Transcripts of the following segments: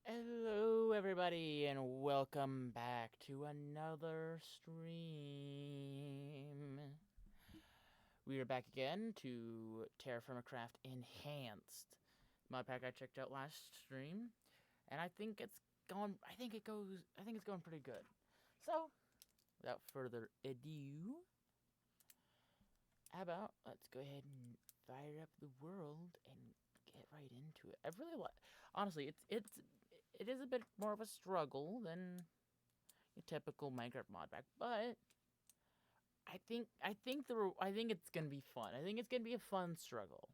Hello everybody and welcome back to another stream. We are back again to TerraFirmaCraft Enhanced. Modpack I checked out last stream and I think it's going pretty good. So, without further ado, how about let's go ahead and fire up the world and get right into it. I really like, honestly, it is a bit more of a struggle than a typical Minecraft mod pack, but I think it's gonna be fun. I think it's gonna be a fun struggle,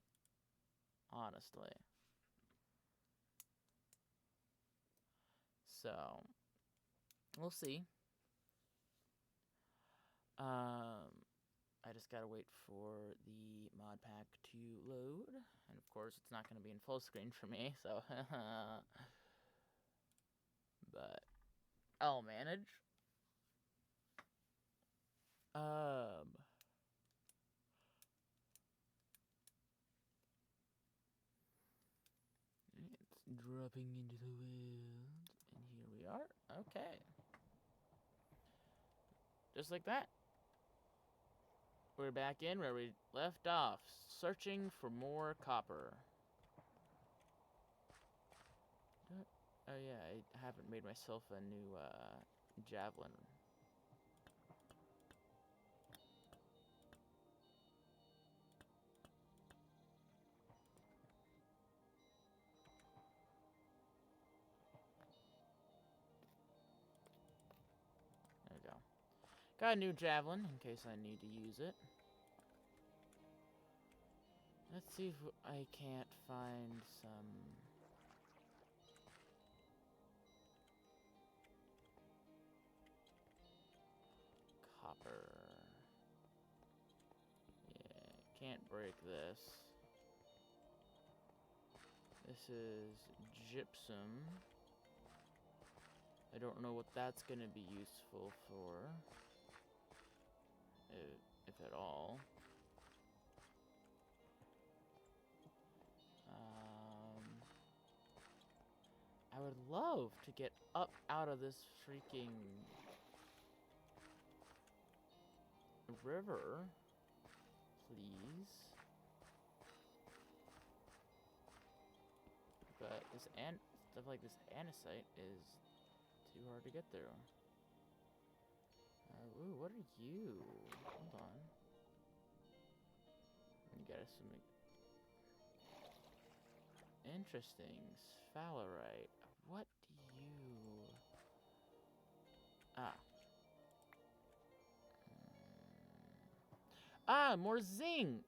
honestly. So we'll see. I just gotta wait for the mod pack to load, and of course it's not gonna be in full screen for me. So, but I'll manage. It's dropping into the world, and here we are. Okay. Just like that. We're back in where we left off, searching for more copper. Oh yeah, I haven't made myself a new javelin. There we go. Got a new javelin in case I need to use it. Let's see if I can't find some copper. Yeah, can't break this. This is gypsum. I don't know what that's gonna be useful for, if at all. I would love to get up out of this freaking river, please. But this stuff like this andesite is too hard to get through. Ooh, what are you? Hold on. You got some interesting sphalerite. What do you? Ah. Ah, more zinc.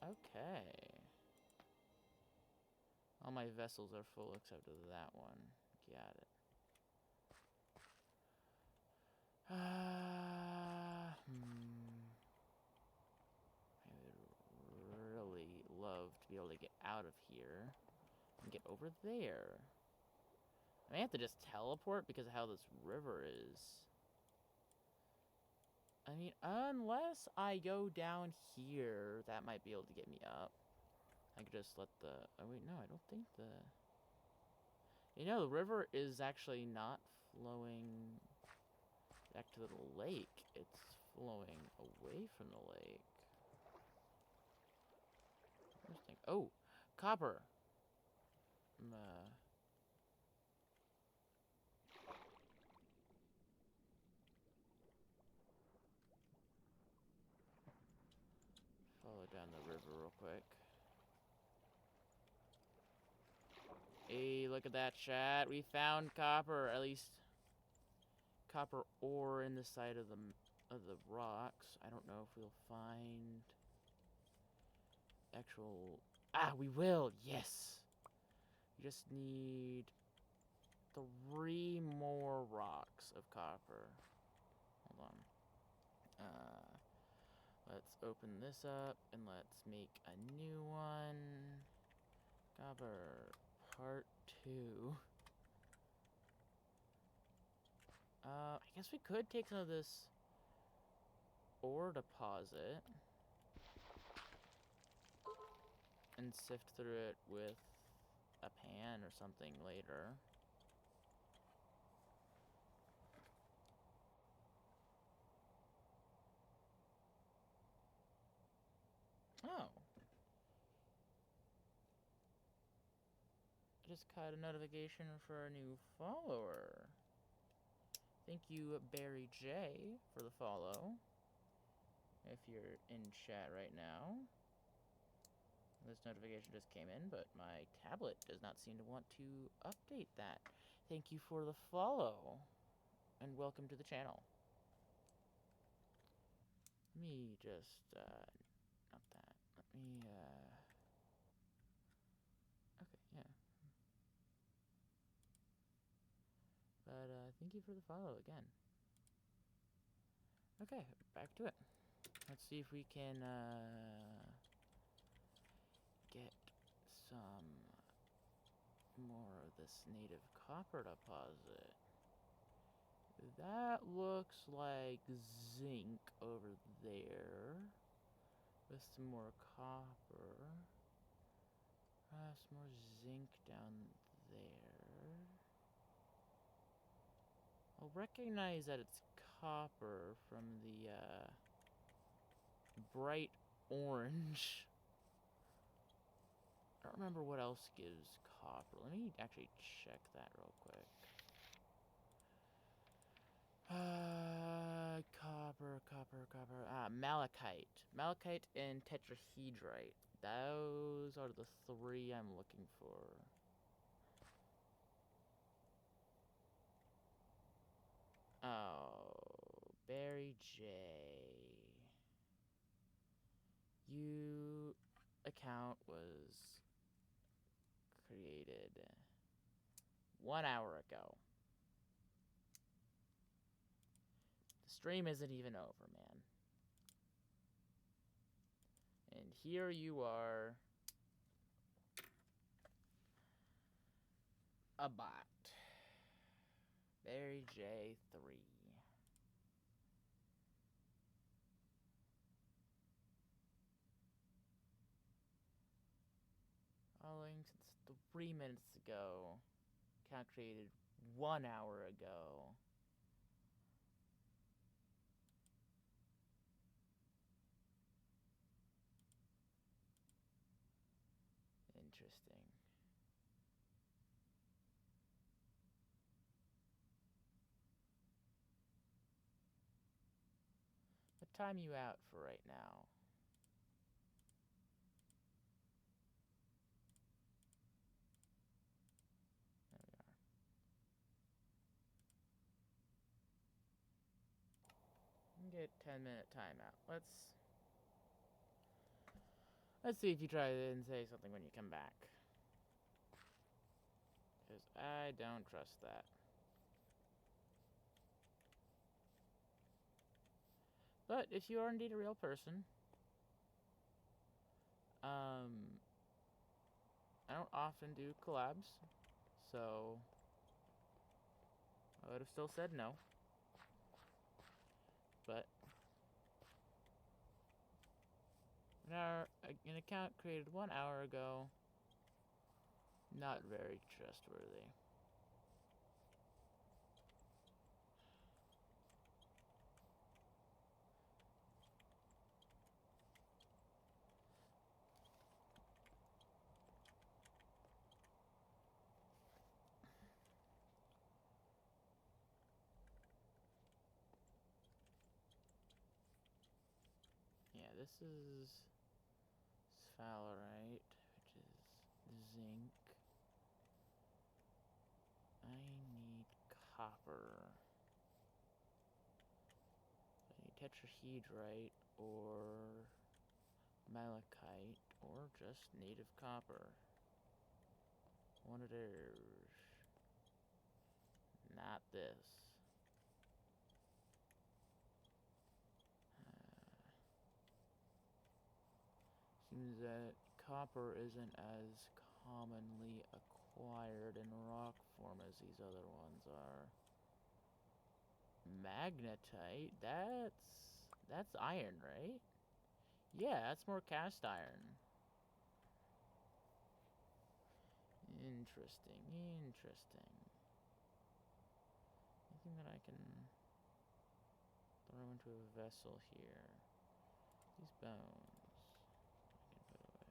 Okay. All my vessels are full except for that one. Got it. I would really love to be able to get out of here and get over there. I may have to just teleport because of how this river is. I mean, unless I go down here, that might be able to get me up. I could just let the... Oh, wait, no, I don't think the... You know, the river is actually not flowing back to the lake. It's flowing away from the lake. Interesting. Oh, copper. Follow down the river real quick. Hey, look at that, chat. We found copper, at least copper ore in the side of the rocks. I don't know if we'll find actual... Ah, we will! Yes! We just need 3 more rocks of copper. Hold on. Let's open this up and let's make a new one. Copper part 2. I guess we could take some of this ore deposit and sift through it with a pan or something later. Oh. I just caught a notification for a new follower. Thank you, Barry J, for the follow. If you're in chat right now. This notification just came in, but my tablet does not seem to want to update that. Thank you for the follow, and welcome to the channel. Let me just, not that. Let me, okay, yeah. But, thank you for the follow again. Okay, back to it. Let's see if we can, get some more of this native copper deposit. That looks like zinc over there. With some more copper. Some more zinc down there. I'll recognize that it's copper from the bright orange. I don't remember what else gives copper. Let me actually check that real quick. Copper. Malachite. Malachite and tetrahedrite. Those are the three I'm looking for. Oh, Barry J. You account was created 1 hour ago. The stream isn't even over, man. And here you are, a bot. Barry J3. Following since 3 minutes ago. Account created 1 hour ago. Interesting. What time you out for right now? There we are. You can get 10-minute timeout. Let's see if you try and say something when you come back. Because I don't trust that. But if you are indeed a real person, I don't often do collabs, so I would have still said no. But an account created 1 hour ago, not very trustworthy. Yeah, this is sphalerite, which is zinc. I need copper. I need tetrahedrite or malachite or just native copper. One of those. Not this. Seems that copper isn't as commonly acquired in rock form as these other ones are. Magnetite? That's iron, right? Yeah, that's more cast iron. Interesting, interesting. Anything that I can throw into a vessel here? These bones I can put away.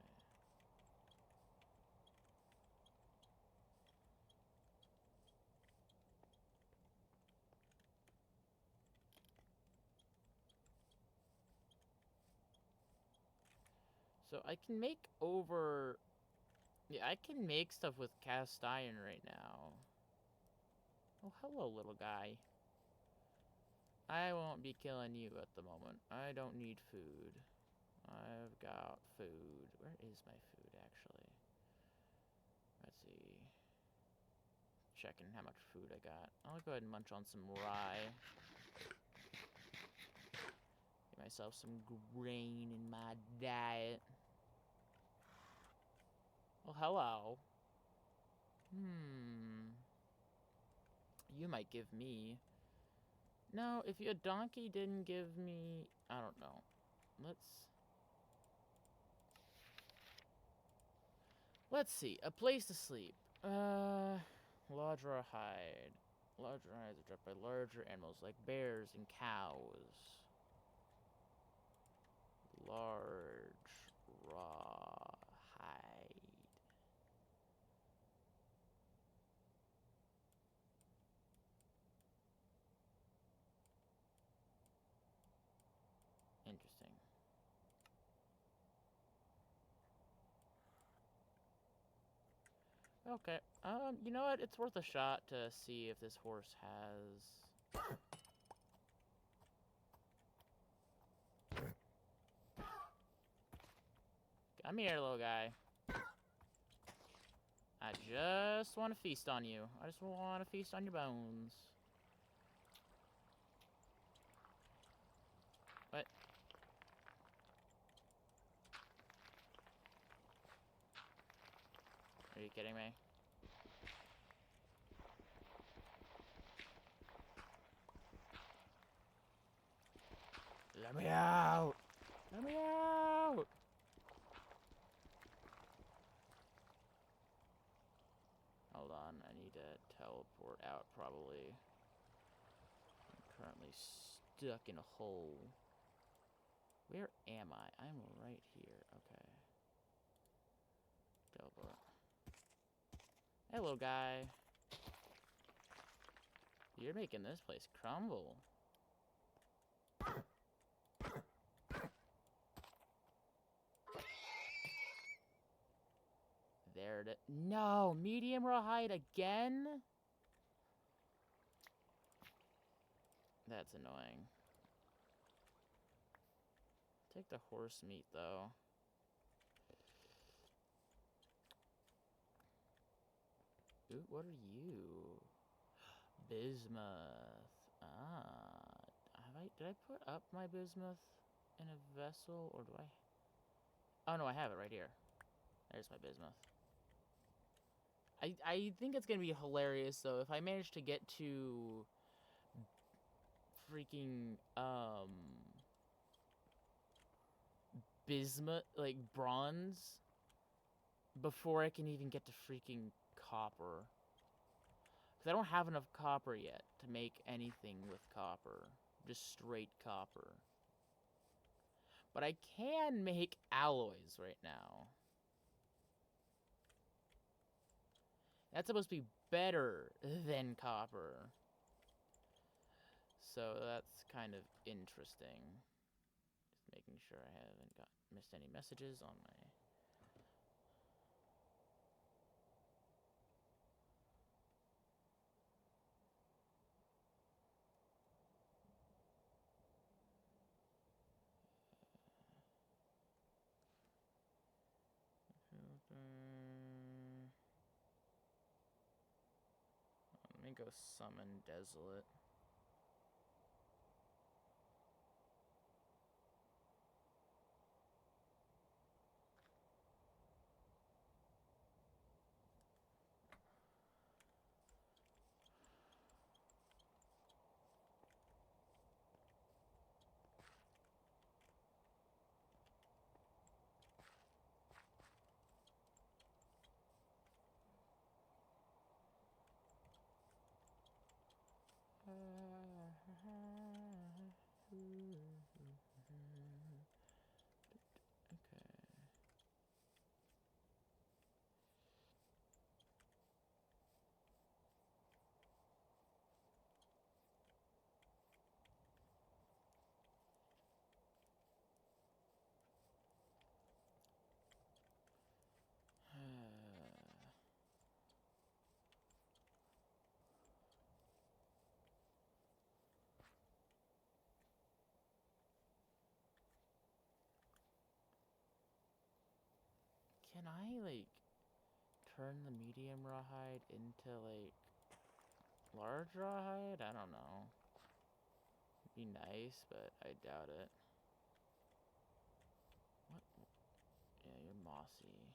So I can make over... Yeah, I can make stuff with cast iron right now. Oh, hello, little guy. I won't be killing you at the moment. I don't need food. I've got food. Where is my food, actually? Let's see. Checking how much food I got. I'll go ahead and munch on some rye. Get myself some grain in my diet. Well, hello. You might give me... No, if a donkey didn't give me... I don't know. Let's see. A place to sleep. Larger hide. Larger hides are dropped by larger animals like bears and cows. Large raw hide. Interesting. Okay. You know what? It's worth a shot to see if this horse has... Come here, little guy. I just want to feast on you. I just want to feast on your bones. What? Are you kidding me? Let me out! Let me out! Hold on, I need to teleport out, probably. I'm currently stuck in a hole. Where am I? I'm right here. Okay. Teleport. Hey, little guy. You're making this place crumble. There it is. No! Medium raw hide again? That's annoying. Take the horse meat, though. Ooh, what are you? Bismuth. Did I put up my bismuth in a vessel, or do I? Oh, no, I have it right here. There's my bismuth. I think it's gonna be hilarious, though, if I manage to get to freaking, bismuth, like, bronze, before I can even get to freaking copper. Because I don't have enough copper yet to make anything with copper. Just straight copper. But I can make alloys right now. That's supposed to be better than copper. So that's kind of interesting. Just making sure I haven't missed any messages on my... Let me go summon Desolate. Can I, like, turn the medium rawhide into, like, large rawhide? I don't know. It'd be nice, but I doubt it. What? Yeah, you're mossy.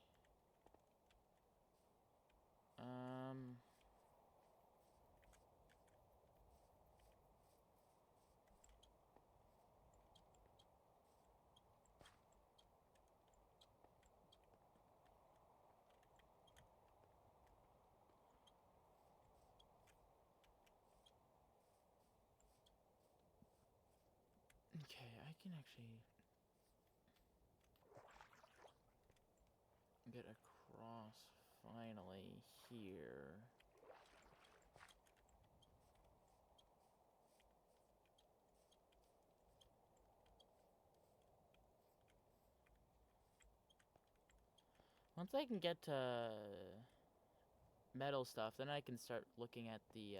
Okay, I can actually get across finally here. Once I can get to metal stuff, then I can start looking at the,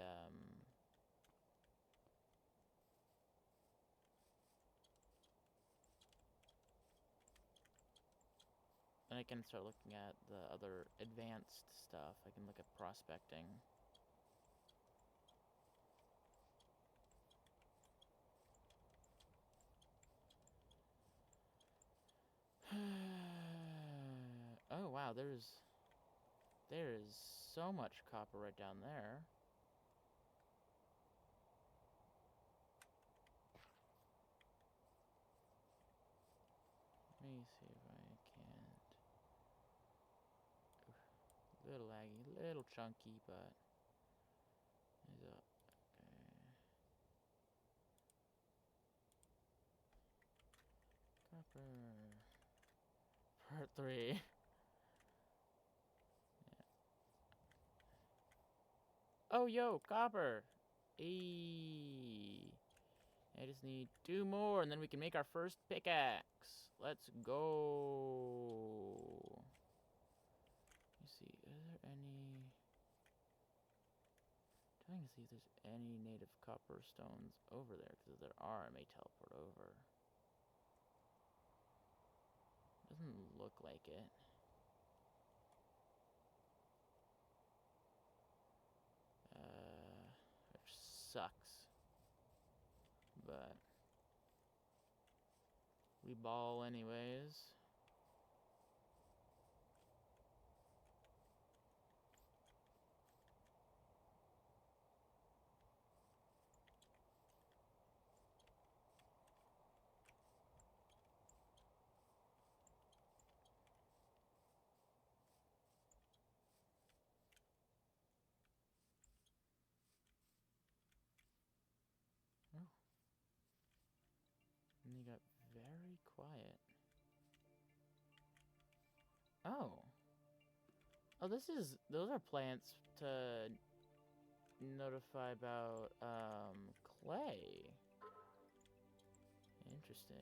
then I can start looking at the other advanced stuff. I can look at prospecting. Oh wow, there is so much copper right down there. Let me see if I can't. Oof, little laggy, little chunky, but there's a copper part 3. Yeah. Oh yo, copper. Eee. I just need 2 more, and then we can make our first pickaxe. Let's go. Let me see. Is there any? Trying to see if there's any native copper stones over there, because if there are, I may teleport over. Doesn't look like it. Which sucks. But we ball anyways. Oh. And you got very quiet. Oh. Oh, those are plants to notify about, clay. Interesting.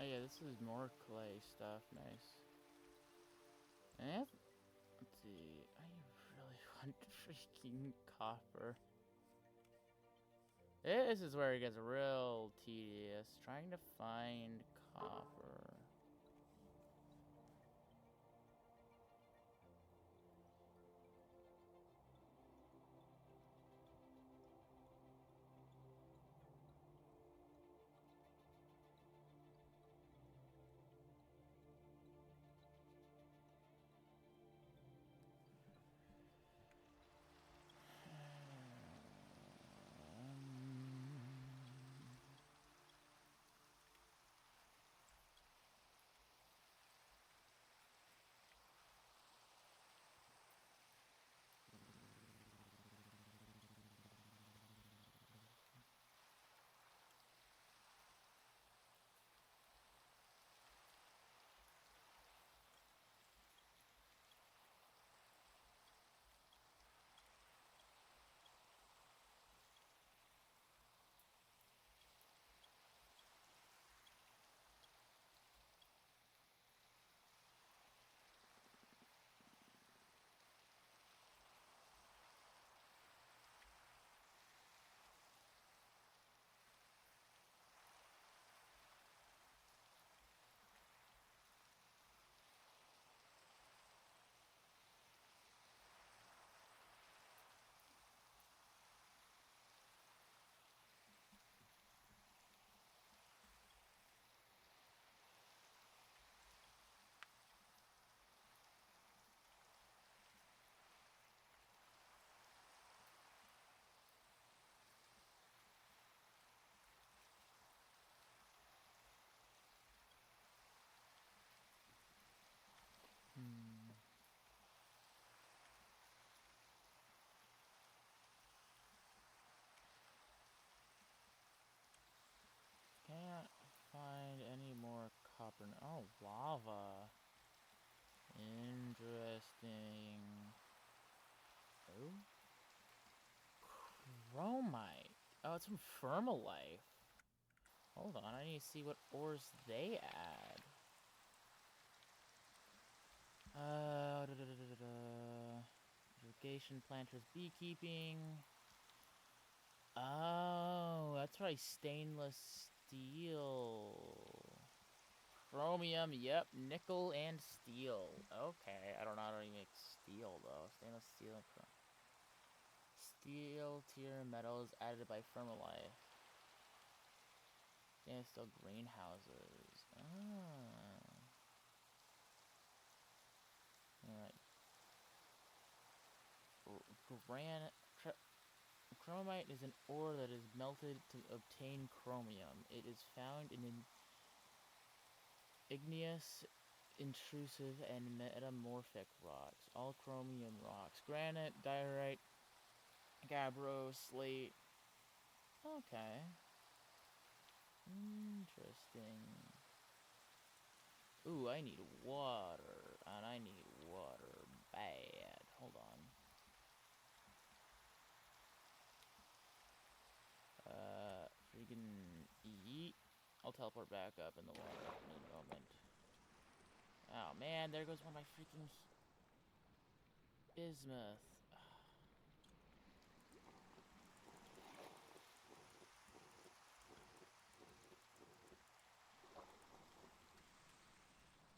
yeah, this is more clay stuff. Nice. And let's see. I really want freaking copper. This is where it gets real tedious. Trying to find copper. Can't find any more copper. Oh, lava. Interesting. Oh? Chromite. Oh, it's from Firmalife. Hold on, I need to see what ores they add. Irrigation, planters, beekeeping. Oh, that's right, stainless steel. Chromium, yep, nickel and steel. Okay, I don't know how to make steel though. Stainless steel and chrome. Steel tier metals added by Firmalife. Stainless steel greenhouses. Ah. Alright. Chromite is an ore that is melted to obtain chromium. It is found in igneous, intrusive, and metamorphic rocks. All chromium rocks. Granite, diorite, gabbro, slate. Okay. Interesting. Ooh, I need water. And I need water bad. Hold on. Freaking eat. I'll teleport back up in the water in a moment. Oh man, there goes one of my freaking bismuth.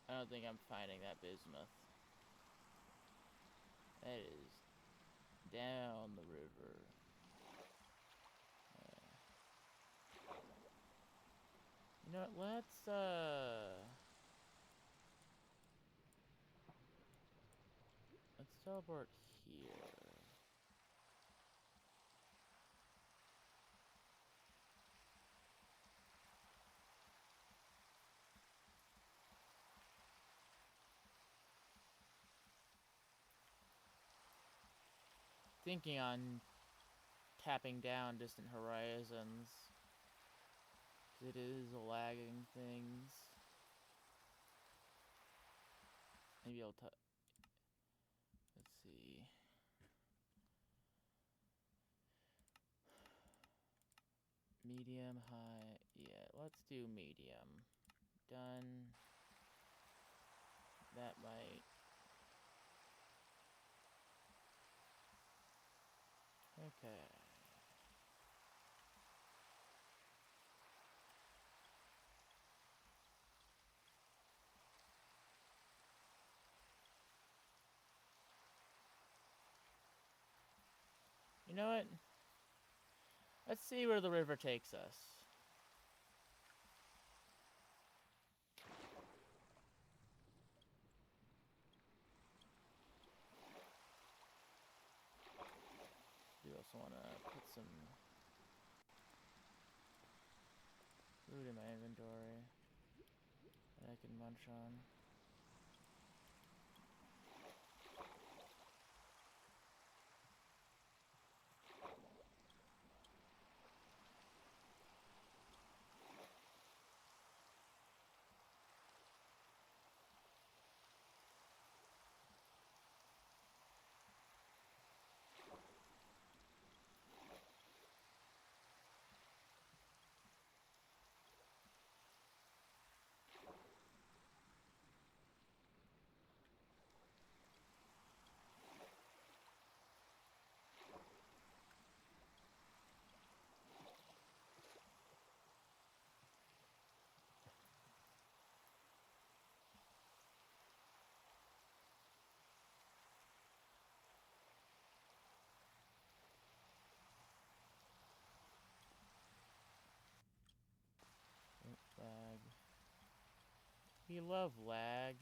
I don't think I'm finding that bismuth. That is down the river. You know what, let's teleport here. Thinking on tapping down distant horizons. It is lagging things. Maybe I'll let's see. Medium, high, yeah, let's do medium. done. That might. Okay. You know what? Let's see where the river takes us. Do also want to put some food in my inventory that I can munch on. Lag. We love lag.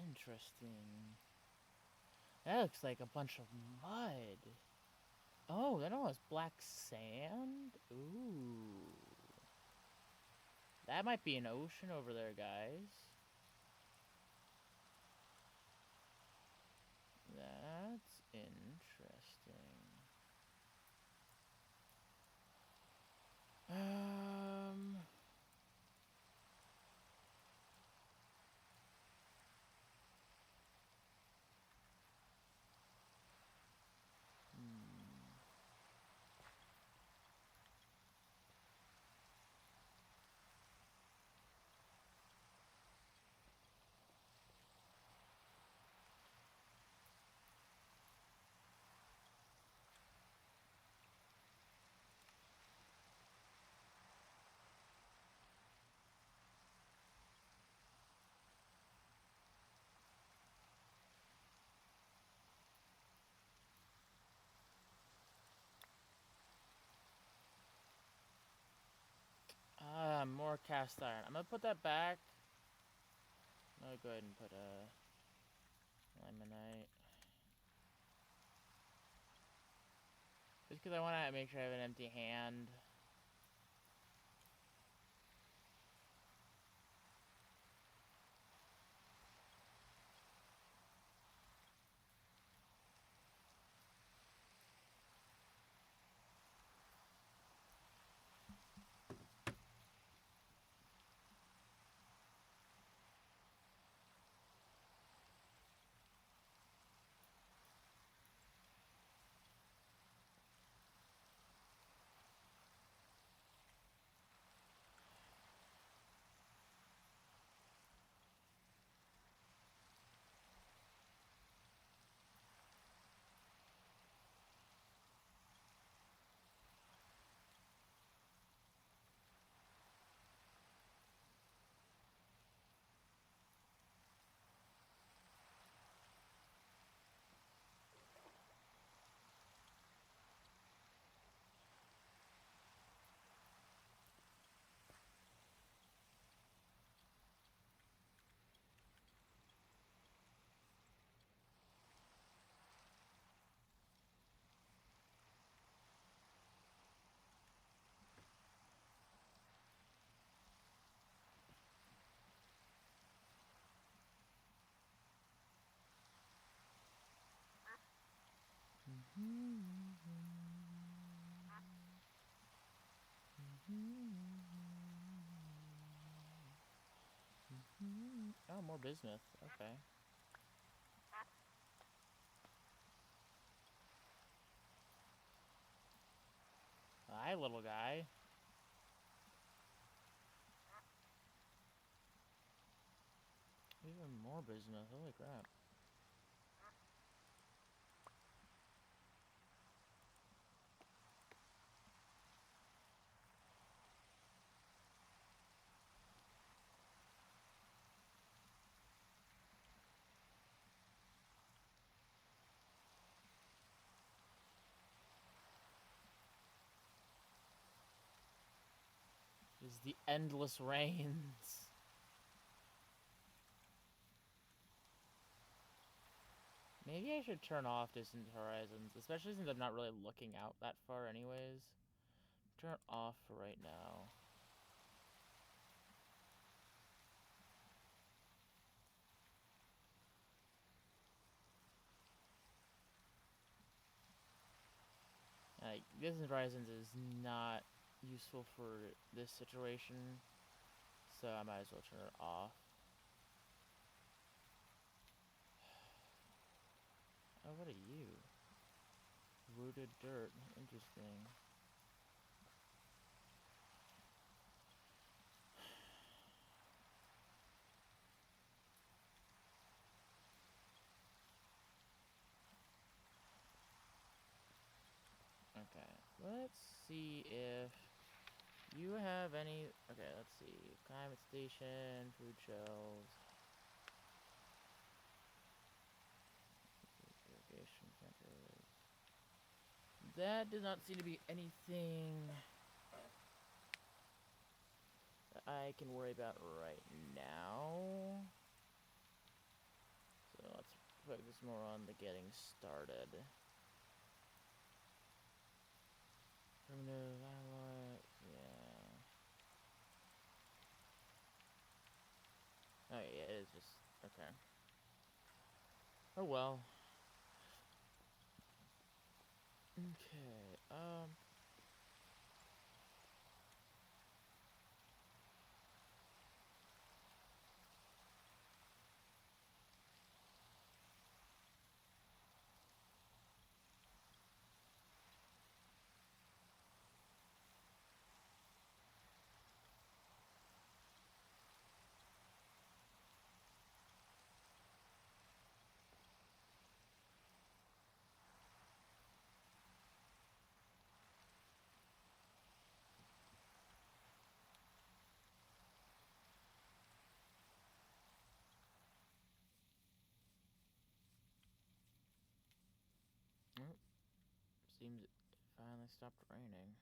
Interesting. That looks like a bunch of mud. Oh, that all has black sand? Ooh. That might be an ocean over there, guys. That's interesting. More cast iron. I'm gonna put that back. I'm gonna go ahead and put a limonite. Just because I want to make sure I have an empty hand. Oh, more business. Okay. Hi, little guy. Even more business. Holy crap. Is the endless rains. Maybe I should turn off distant horizons, especially since I'm not really looking out that far anyways. Turn it off for right now. Distant horizons is not useful for this situation, so I might as well turn it off. Oh, what are you? Rooted dirt. Interesting. Okay, let's see if you have any... Okay, let's see. Climate station, food shelves. Irrigation centers. That does not seem to be anything that I can worry about right now. So let's focus more on the getting started. Primitive alloy, yeah. Oh yeah, it is just, okay. Oh well. Okay, seems it finally stopped raining.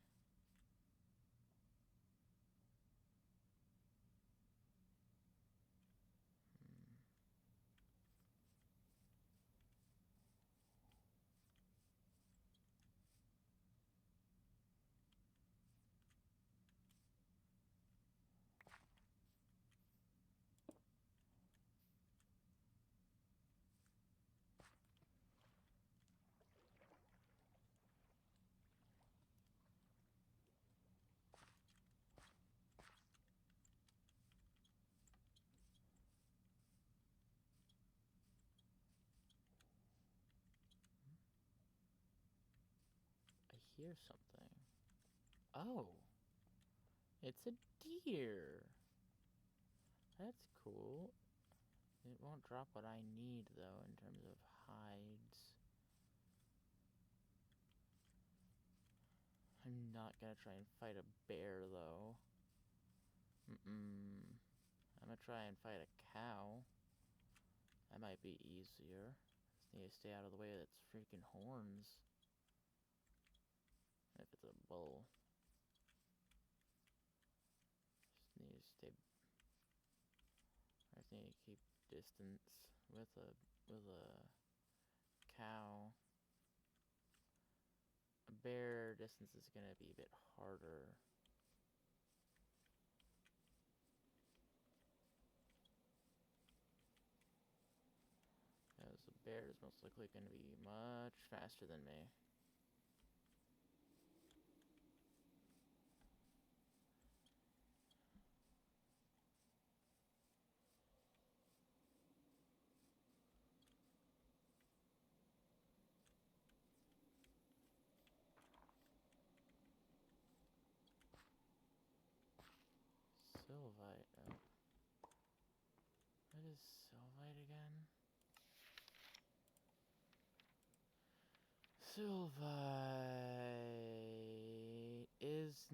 I hear something. Oh, it's a deer. That's cool. It won't drop what I need, though, in terms of hides. I'm not gonna try and fight a bear, though. I'm gonna try and fight a cow. That might be easier. Just need to stay out of the way of its freaking horns. If it's a bull. Just need to stay... I just need to keep distance with a cow. A bear distance is gonna be a bit harder. Because the bear is most likely going to be much faster than me. Sylvite? Oh. What is Sylvite again? Sylvite is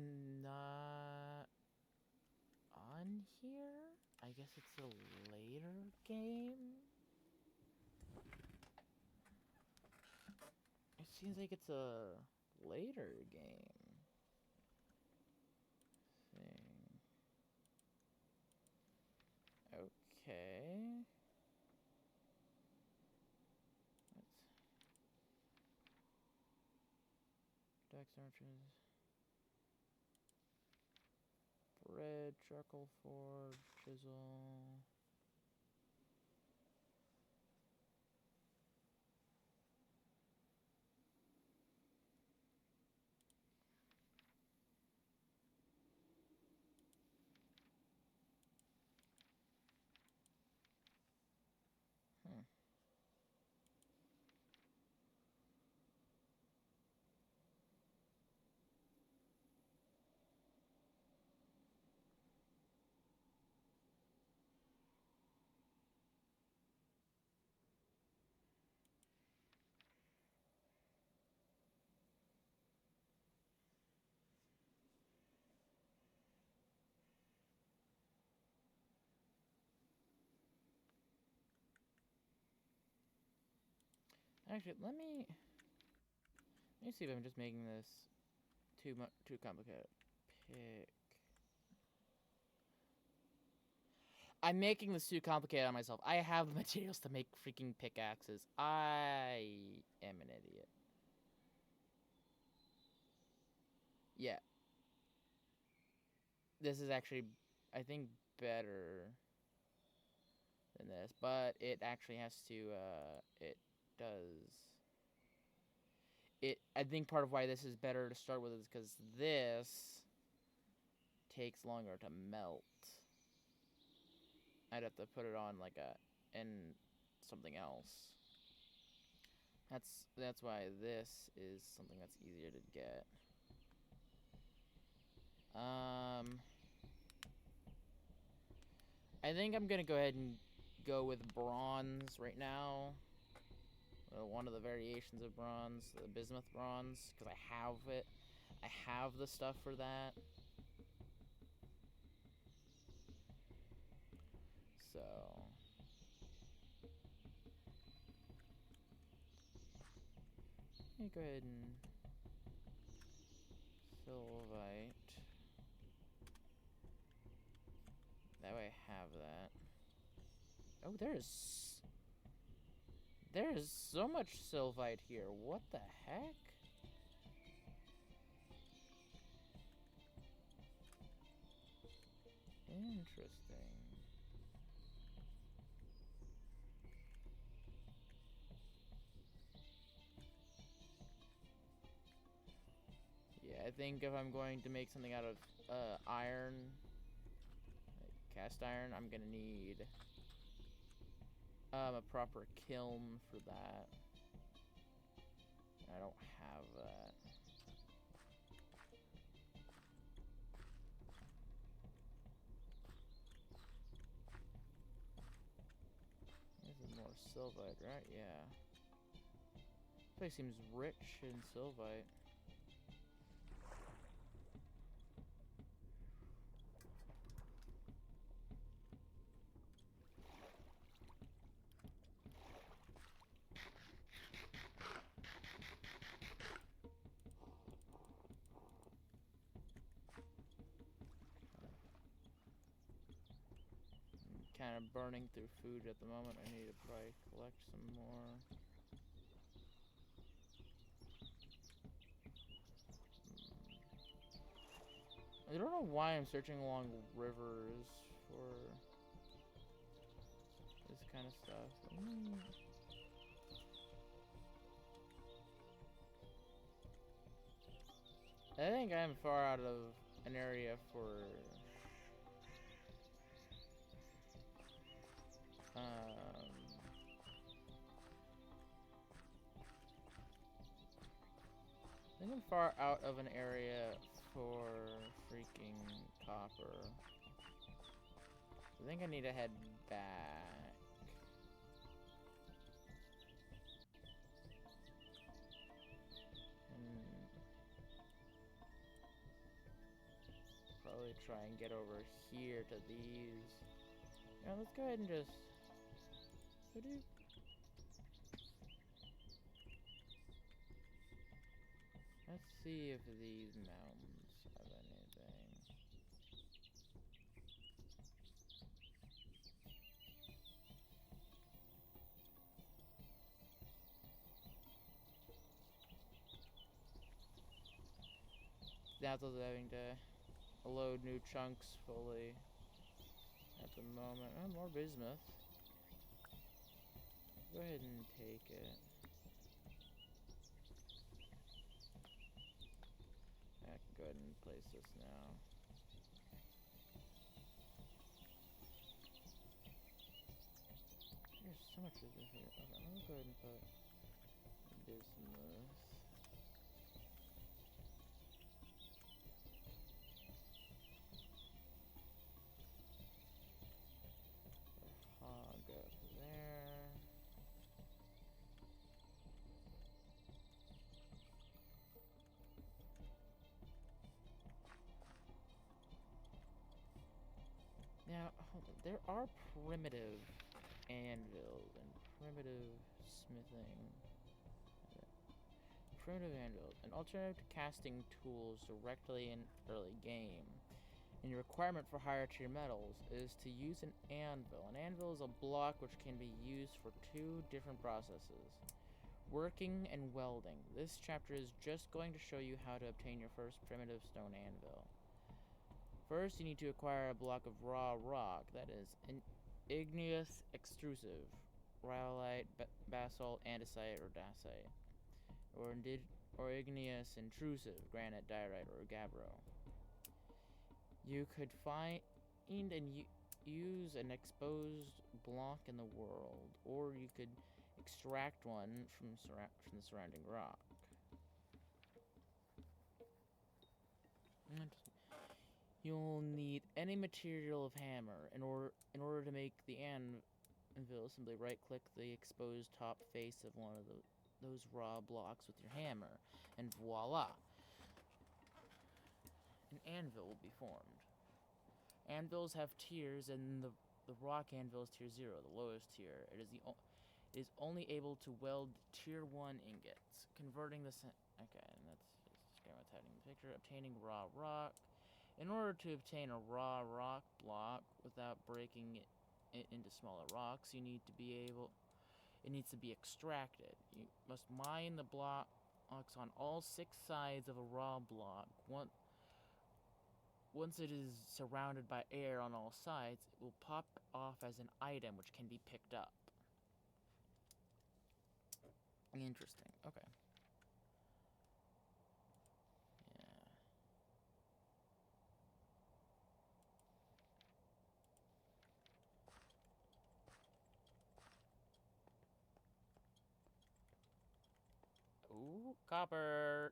not on here? I guess it's a later game? It seems like it's a later game thing. Okay. Dex arches. Bread, charcoal forge, chisel. Actually, let me see if I'm just making this too complicated. Pick. I'm making this too complicated on myself. I have the materials to make freaking pickaxes. I am an idiot. Yeah. This is actually, I think, better than this. But it actually has to, it does. I think part of why this is better to start with is because this takes longer to melt. I'd have to put it on like in something else. That's why this is something that's easier to get. I think I'm gonna go ahead and go with bronze right now. One of the variations of bronze, the bismuth bronze, because I have it. I have the stuff for that. So let me go ahead and Sylvite. That way I have that. Oh, there's so much Sylvite here. What the heck? Interesting. Yeah, I think if I'm going to make something out of iron, like cast iron, I'm gonna need a proper kiln for that. I don't have that. This is more Sylvite, right? Yeah. This place seems rich in Sylvite. Kind of burning through food at the moment. I need to probably collect some more. I don't know why I'm searching along rivers for this kind of stuff. I think I'm far out of an area for I think I'm far out of an area for freaking copper. I think I need to head back. Probably try and get over here to these. Yeah, let's go ahead and just... Let's see if these mountains have anything. That's also having to load new chunks fully at the moment. Oh, more bismuth. Go ahead and take it. I can go ahead and place this now. There's so much bismuth here. Okay, I'm gonna go ahead and put bismuth. Hog up there. Now, hold on. There are primitive anvils and primitive smithing. Primitive anvils, an alternative to casting tools directly in early game. And your requirement for higher tier metals is to use an anvil. An anvil is a block which can be used for two different processes: working and welding. This chapter is just going to show you how to obtain your first primitive stone anvil. First, you need to acquire a block of raw rock, that is, an igneous extrusive, rhyolite, basalt, andesite, or dacite, or igneous intrusive, granite, diorite, or gabbro. You could find and use an exposed block in the world, or you could extract one from the surrounding rock. You'll need any material of hammer. In order to make the anvil, simply right-click the exposed top face of one of those raw blocks with your hammer, and voila! An anvil will be formed. Anvils have tiers, and the rock anvil is tier 0, the lowest tier. It is only able to weld tier 1 ingots, converting this. Okay, and that's just what's happening in the picture. Obtaining raw rock. In order to obtain a raw rock block without breaking it into smaller rocks, it needs to be extracted. You must mine the blocks on all 6 sides of a raw block. Once it is surrounded by air on all sides, it will pop off as an item which can be picked up. Interesting. Okay. Ooh, copper.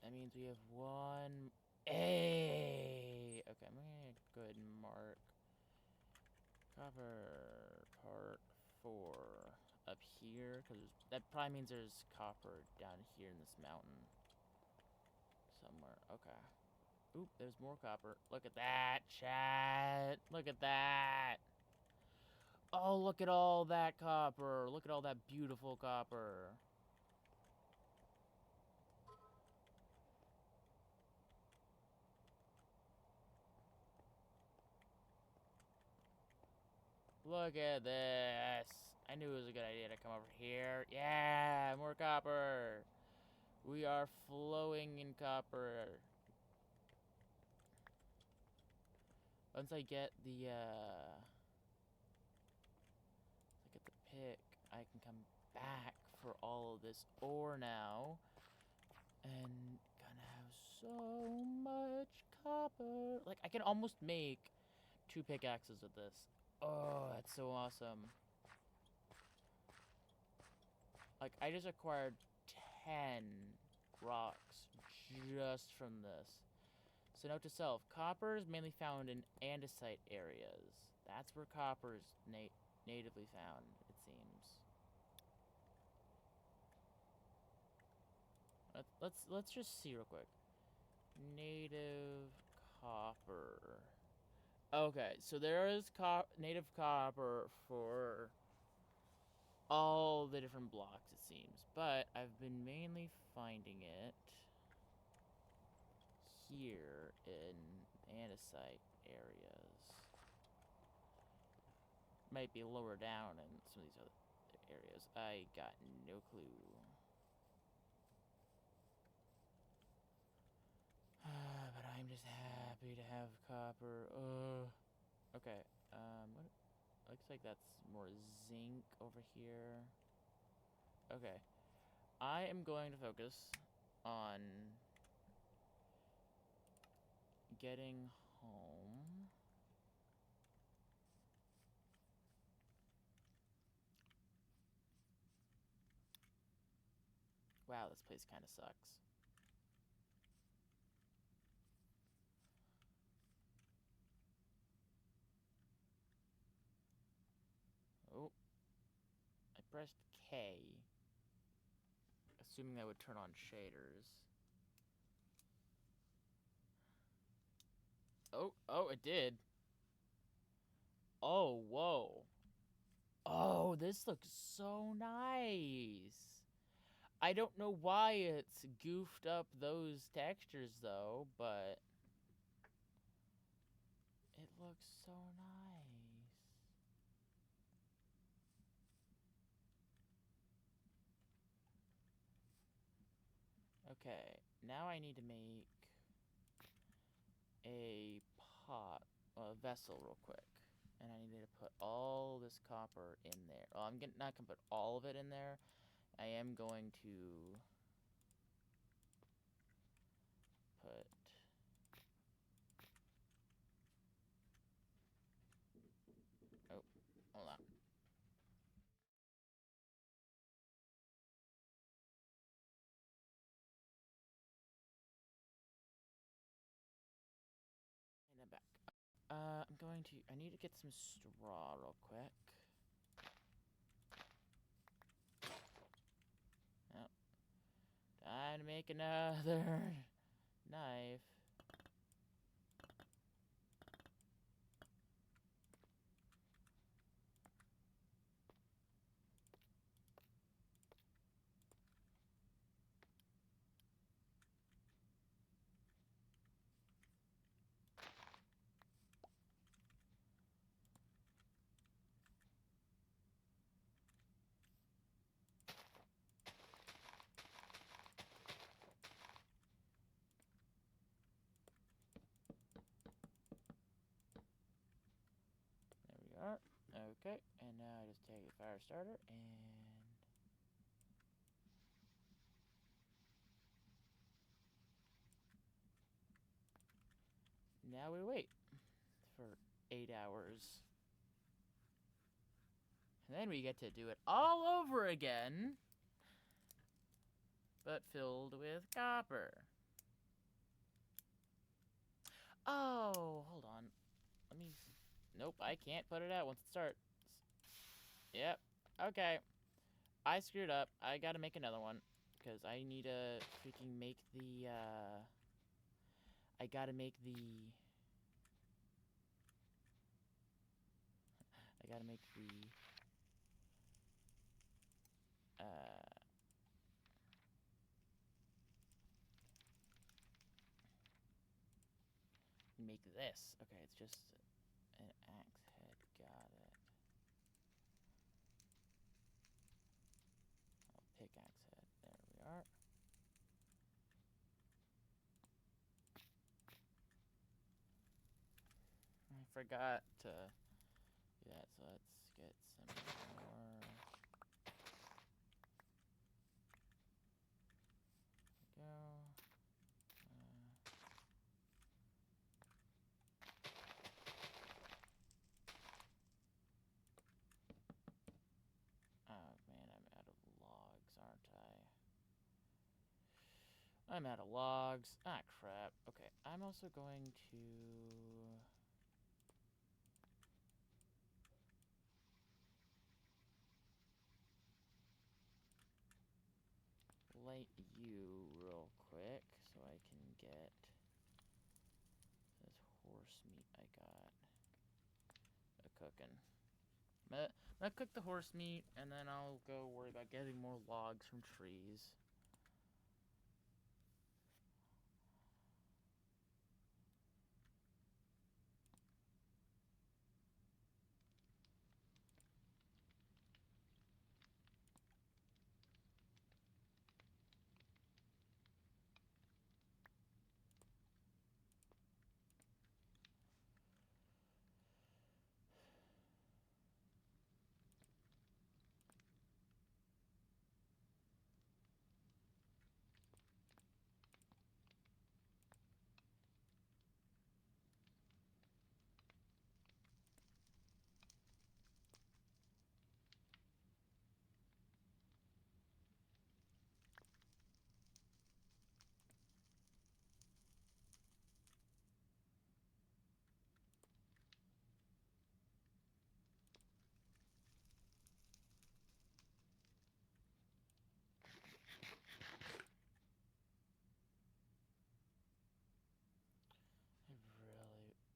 That means we have one. Hey! Okay, I'm gonna go ahead and mark copper part 4 up here, because that probably means there's copper down here in this mountain somewhere. Okay. Oop, there's more copper. Look at that, chat. Look at that. Oh, look at all that copper. Look at all that beautiful copper. Look at this. I knew it was a good idea to come over here. Yeah, more copper. We are flowing in copper. Once I get the pick, I can come back for all of this ore now. And gonna have so much copper. Like, I can almost make 2 pickaxes with this. Oh, that's so awesome. Like, I just acquired 10 rocks just from this. So note to self, copper is mainly found in andesite areas. That's where copper is natively found, it seems. Let's just see real quick. Native copper. Okay, so there is native copper for all the different blocks, it seems. But I've been mainly finding it here in andesite areas. Might be lower down in some of these other areas. I got no clue. But I'm just happy to have copper. Okay. What? Looks like that's more zinc over here. Okay. I am going to focus on getting home. Wow, this place kind of sucks. Oh. I pressed K, assuming that would turn on shaders. Oh, it did. Oh, whoa. Oh, this looks so nice. I don't know why it's goofed up those textures, though, but it looks so nice. Okay, now I need to make a pot, a vessel real quick. And I need to put all this copper in there. Well, I'm not going to put all of it in there. I am going to put... Oh, hold on. And I'm back. I need to get some straw real quick. Oh. Time to make another knife. There we are. Okay, and now I just take the fire starter and... Now we wait for 8 hours. And then we get to do it all over again, but filled with copper. Oh, hold on. Let me... Nope, I can't put it out once it starts. Yep. Okay. I screwed up. I gotta make another one. Because I need to freaking make the, I gotta make the... I gotta make the... Make this. Okay, it's just an axe head. Got it. Pickaxe head. There we are. I forgot to do that, so let's get some more. There we go. Oh man, I'm out of logs, aren't I? I'm out of logs. Ah, crap. Okay, I'm also going to... light you real quick so I can get this horse meat I got cooking. I'll cook the horse meat and then I'll go worry about getting more logs from trees.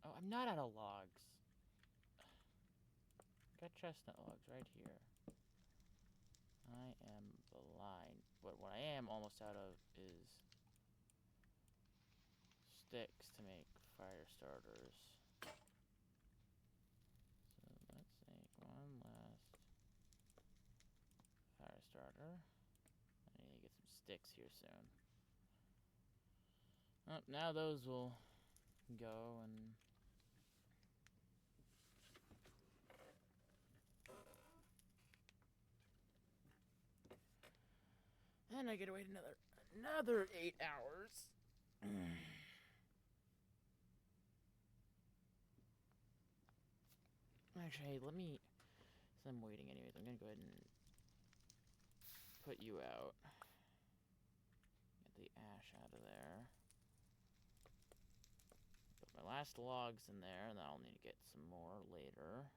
Oh, I'm not out of logs. Got chestnut logs right here. I am blind. But what I am almost out of is sticks to make fire starters. So let's make one last fire starter. I need to get some sticks here soon. Oh, now those will go and... then I gotta wait another 8 hours. Actually, let me... since I'm waiting anyways, I'm gonna go ahead and put you out. Get the ash out of there. Put my last logs in there, and then I'll need to get some more later.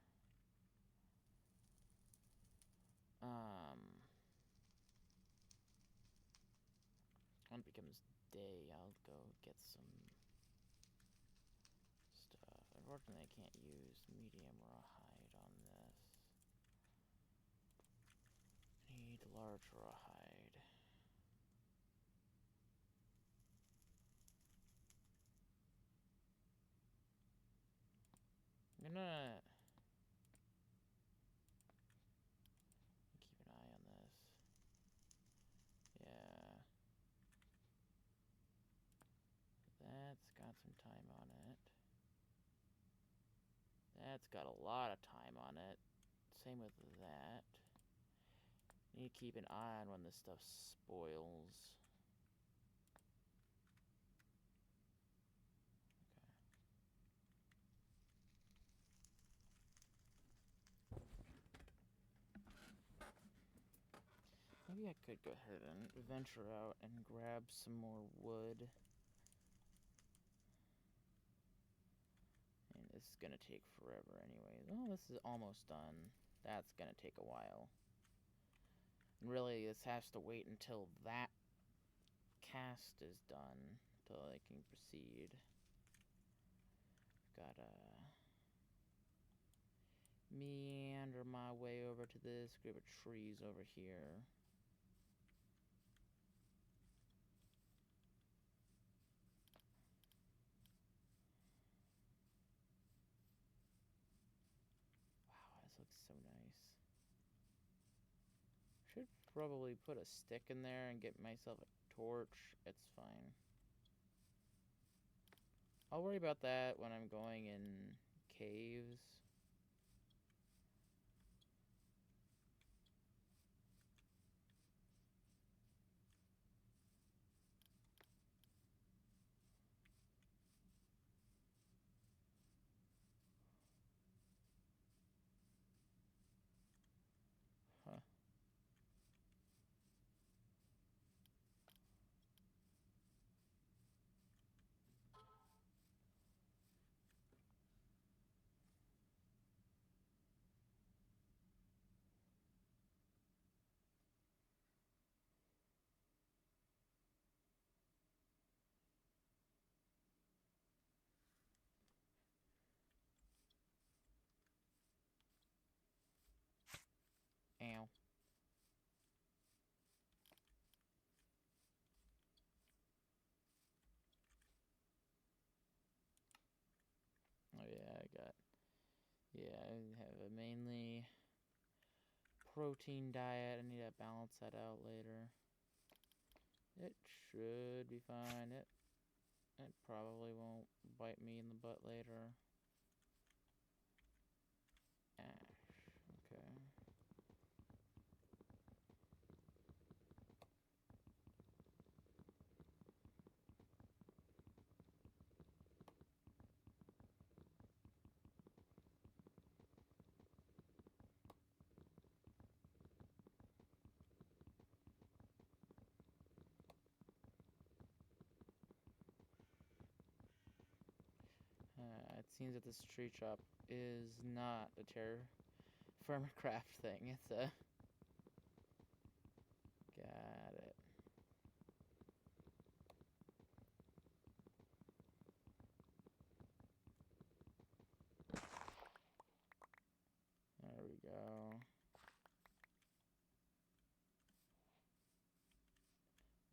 When it becomes day, I'll go get some stuff. Unfortunately, I can't use medium raw hide on this. I need large raw hide. I'm gonna keep an eye on this. Yeah. That's got some time on it. That's got a lot of time on it. Same with that. Need to keep an eye on when this stuff spoils. Maybe I could go ahead and venture out and grab some more wood. And this is gonna take forever anyway. Oh, this is almost done. That's gonna take a while. And really, this has to wait until that cast is done until I can proceed. Gotta meander my way over to this group of trees over here. Wow, this looks so nice. Should probably put a stick in there and get myself a torch. It's fine. I'll worry about that when I'm going in caves. Huh. Yeah, I have a mainly protein diet. I need to balance that out later. It should be fine. It probably won't bite me in the butt later. Okay. It seems that this tree chop is not a TerraFirmaCraft thing. It's a... Got it. There we go.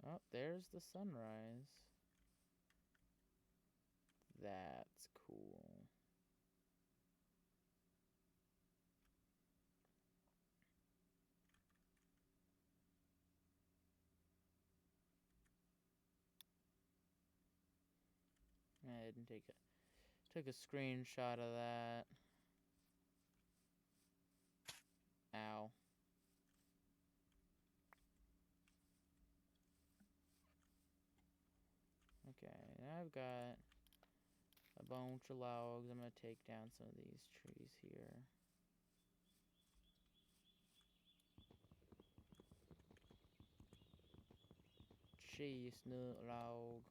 Oh, there's the sunrise. That's cool. I didn't took a screenshot of that. Ow. Okay, now I've got a bunch of logs. I'm gonna take down some of these trees here. Chestnut log.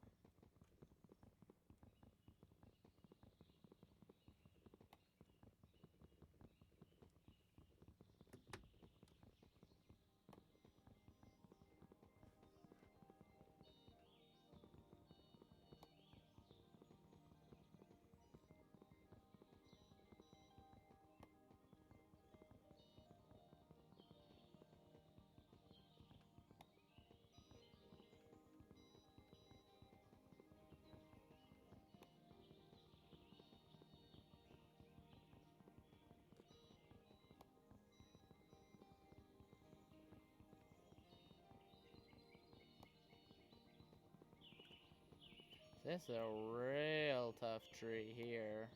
This is a real tough tree here.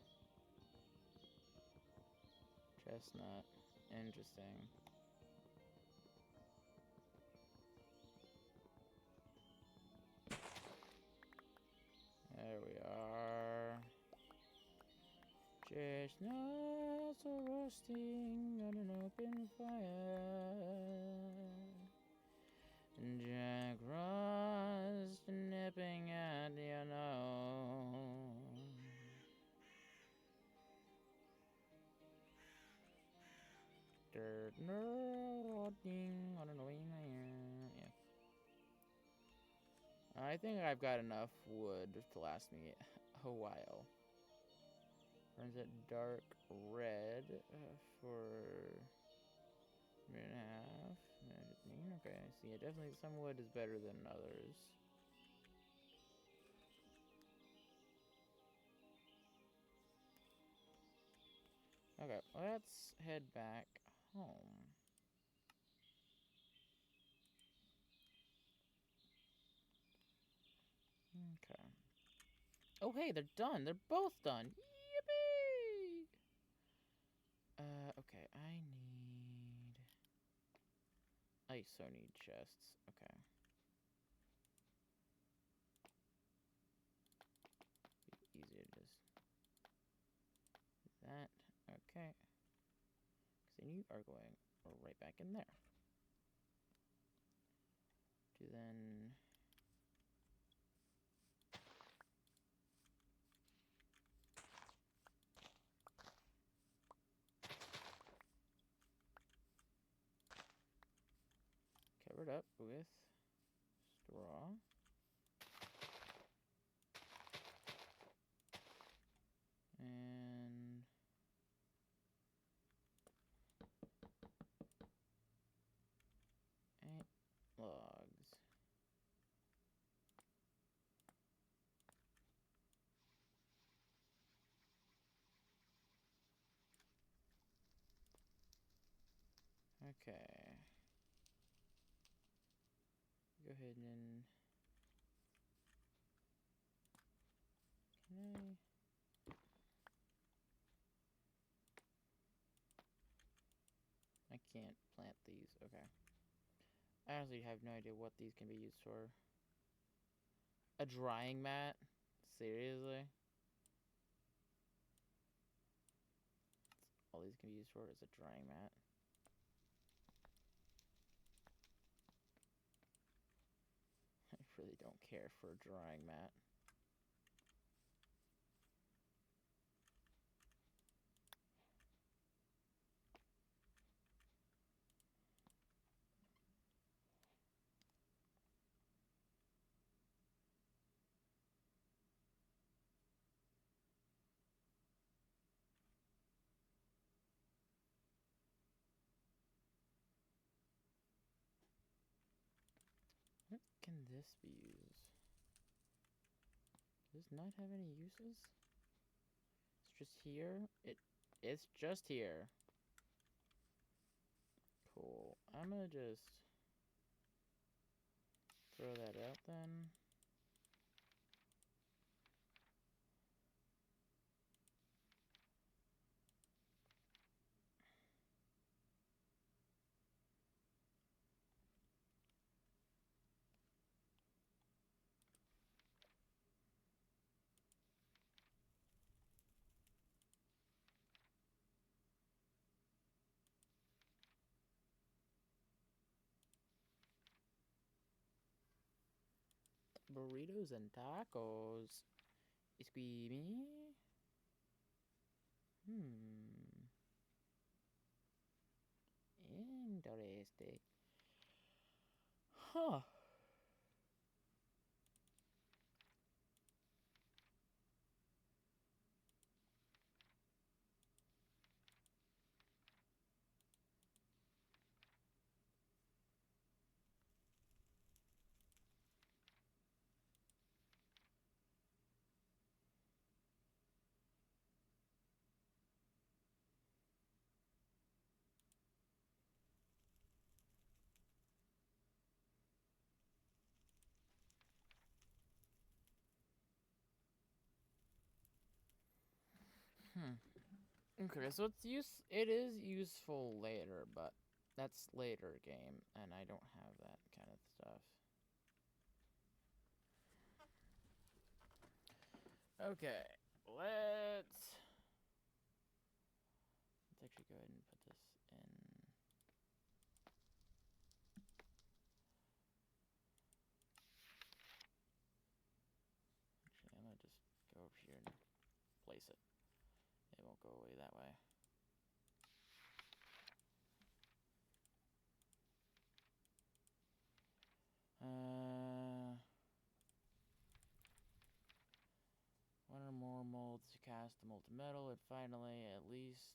Chestnut. Interesting. There we are. Chestnuts are roasting on an open fire. Jack Frost nipping at your nose. Dirt rotting on an open fire. Yeah. I think I've got enough wood to last me a while. Turns it dark red for a minute and a half. Okay, so yeah, definitely some wood is better than others. Okay, let's head back home. Okay. Oh, hey, they're done. They're both done. Yippee! Okay, I so need chests. Okay. Be easier to just do that. Okay. Because then you are going right back in there. To then... covered up with straw. And 8 logs. Okay. Go ahead and... Can I can't plant these. Okay. I honestly have no idea what these can be used for. A drying mat? Seriously? All these can be used for is a drying mat. I really don't care for a drying mat. What can this be used? Does this not have any uses? It's just here? It's just here. Cool. I'm gonna just throw that out then. Burritos and tacos. Squee me? Interesting. Huh. Okay, so it is useful later, but that's later game, and I don't have that kind of stuff. Okay, let's actually go ahead and put this in. Actually, I'm gonna just go over here and place it. It won't go away that way. One or more molds to cast the molten metal, and finally, at least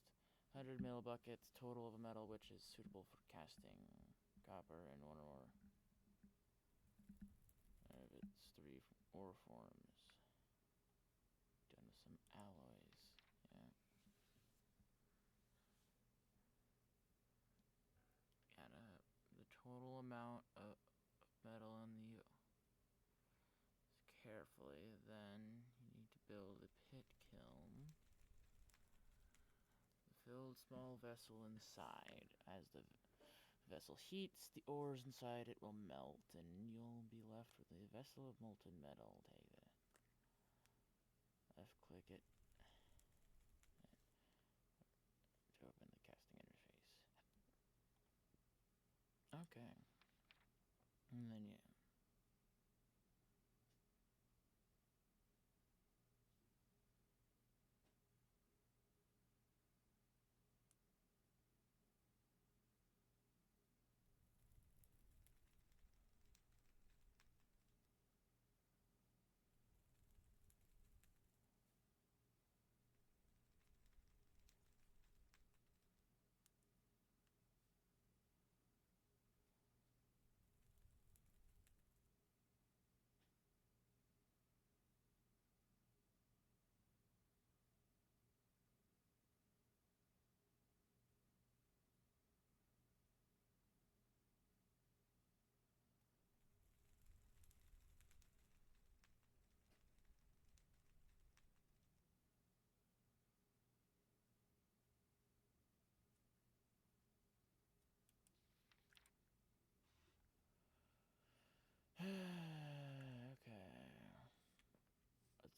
100 mil buckets total of a metal which is suitable for casting copper in one or more. If it's 3 ore forms. Done with some alloys. Yeah. Add up the total amount of metal in the carefully. Then you need to build a pit kiln. Filled small vessel inside. As the vessel heats, the ores inside it will melt, and you'll be left with a vessel of molten metal. Take it. Left click it to open the casting interface. Okay. And then yeah.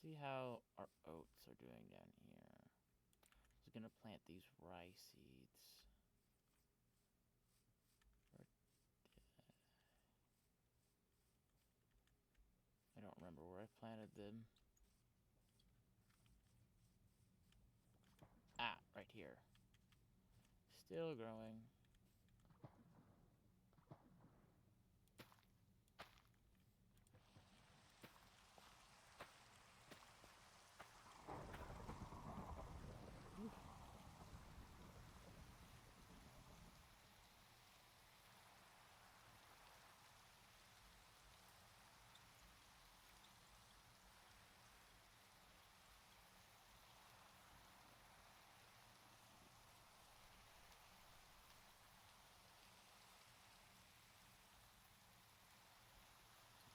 See how our oats are doing down here. I was gonna plant these rye seeds. I don't remember where I planted them. Ah, right here. Still growing.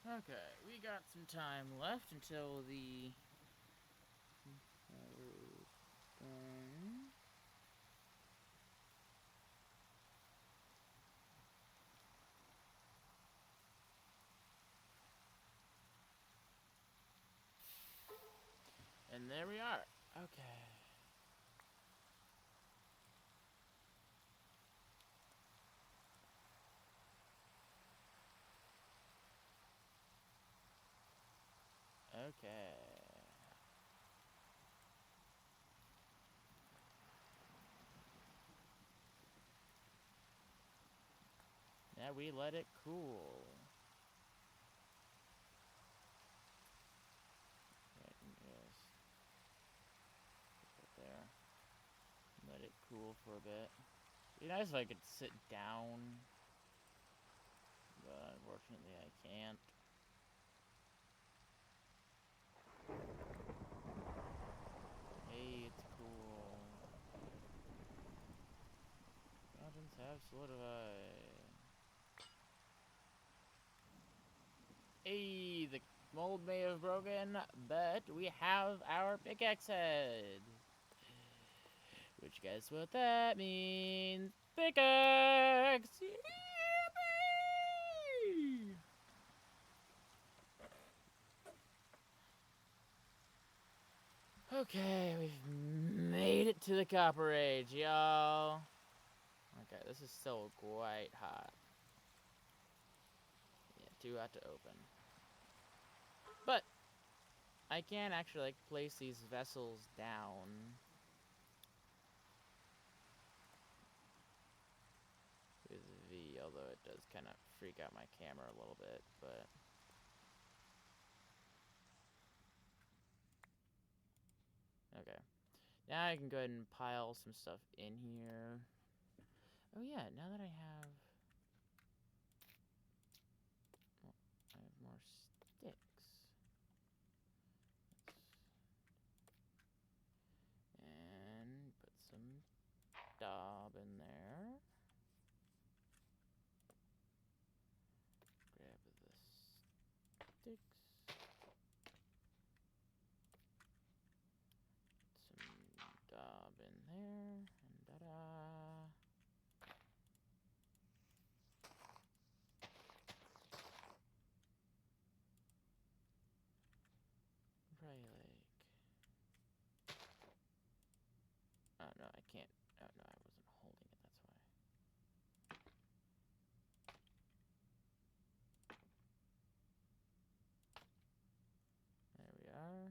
Okay, we got some time left until the... And there we are. Okay. Okay. Now we let it cool. Right, yes. Put that there. Let it cool for a bit. It'd be nice if I could sit down, but unfortunately I can't. Hey, it's cool. Mountains have solidified. Hey, the mold may have broken, but we have our pickaxe head. Which, guess what that means? Pickaxe! Yippee! Okay, we've made it to the Copper Age, y'all. Okay, this is still quite hot. Yeah, too hot to open. But I can actually, like, place these vessels down. With V, although it does kind of freak out my camera a little bit, but... Okay. Now I can go ahead and pile some stuff in here. Oh yeah, now that I have... Well, I have more sticks. And put some daub in there. Grab the sticks. Some daub in there. And da-da. Probably like... Oh no, I can't. Oh no, I wasn't holding it, that's why. There we are.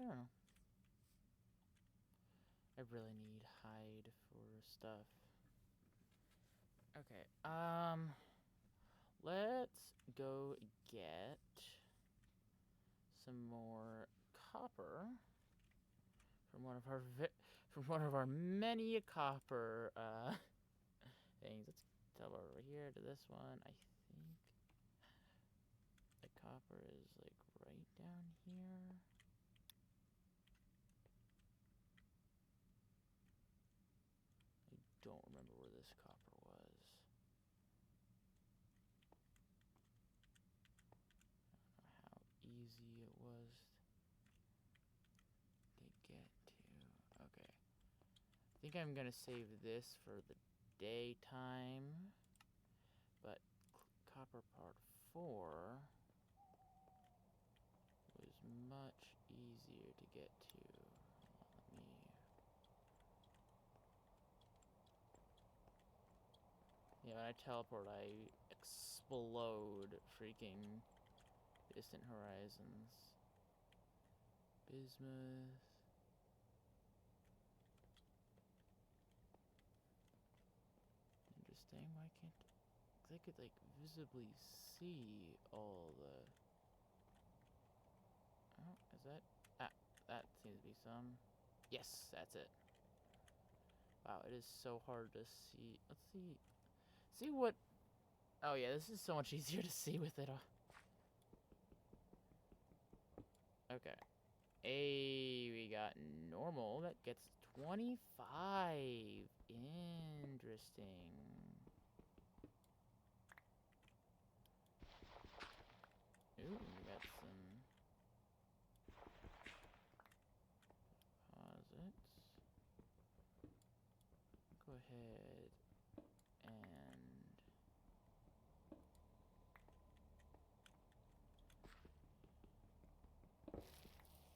I don't know. I really need hide for stuff. Okay, let's go get some more copper from one of our many copper things. Let's tell over here to this one. I think the copper is like right down here. I don't remember where this copper was. easy it was to get to. Okay. I think I'm gonna save this for the daytime, but copper part 4 was much easier to get to. Let me... Yeah, when I teleport, I explode freaking distant horizons. Bismuth. Interesting. Why can't... Cause I could, like, visibly see all the... Oh, is that... Ah, that seems to be some... Yes, that's it. Wow, it is so hard to see. Let's see... See what... Oh yeah, this is so much easier to see with it. Okay. We got normal. That gets 25. Interesting. Ooh, we got some posits. Go ahead and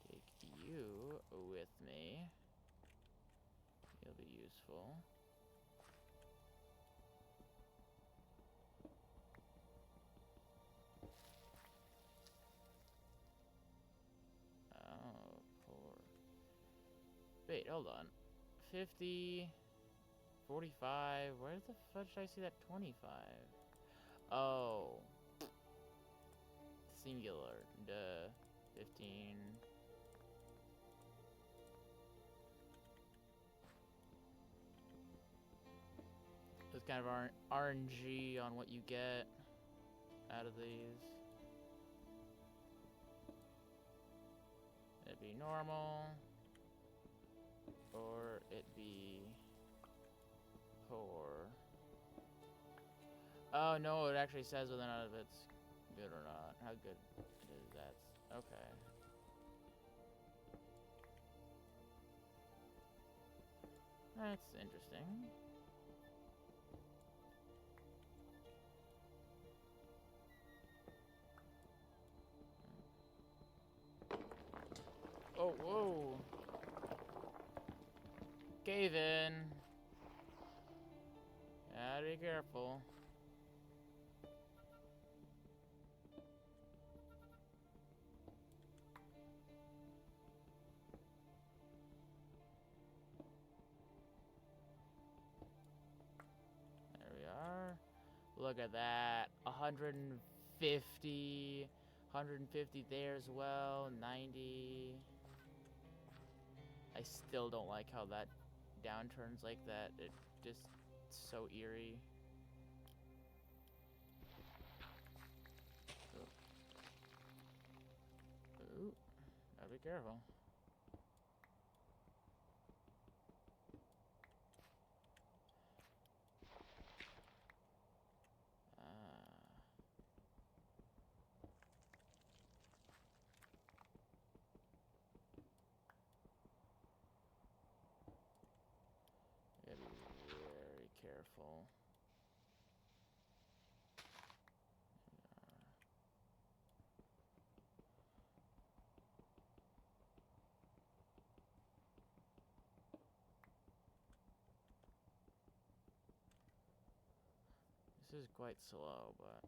take you with me. You'll be useful. Oh, poor. Wait, hold on. 50, 45. Where the fuck did I see that 25? Oh. Singular. Duh. 15. It's kind of RNG on what you get out of these. It'd be normal, or it'd be poor. Oh no, it actually says whether or not if it's good or not. How good is that? Okay. That's interesting. Oh, whoa. Cave in. Gotta be careful. There we are. Look at that. 150. 150 there as well. 90. I still don't like how that downturns like that. It just so eerie. Ooh, gotta be careful. Gotta be very careful. This is quite slow, but...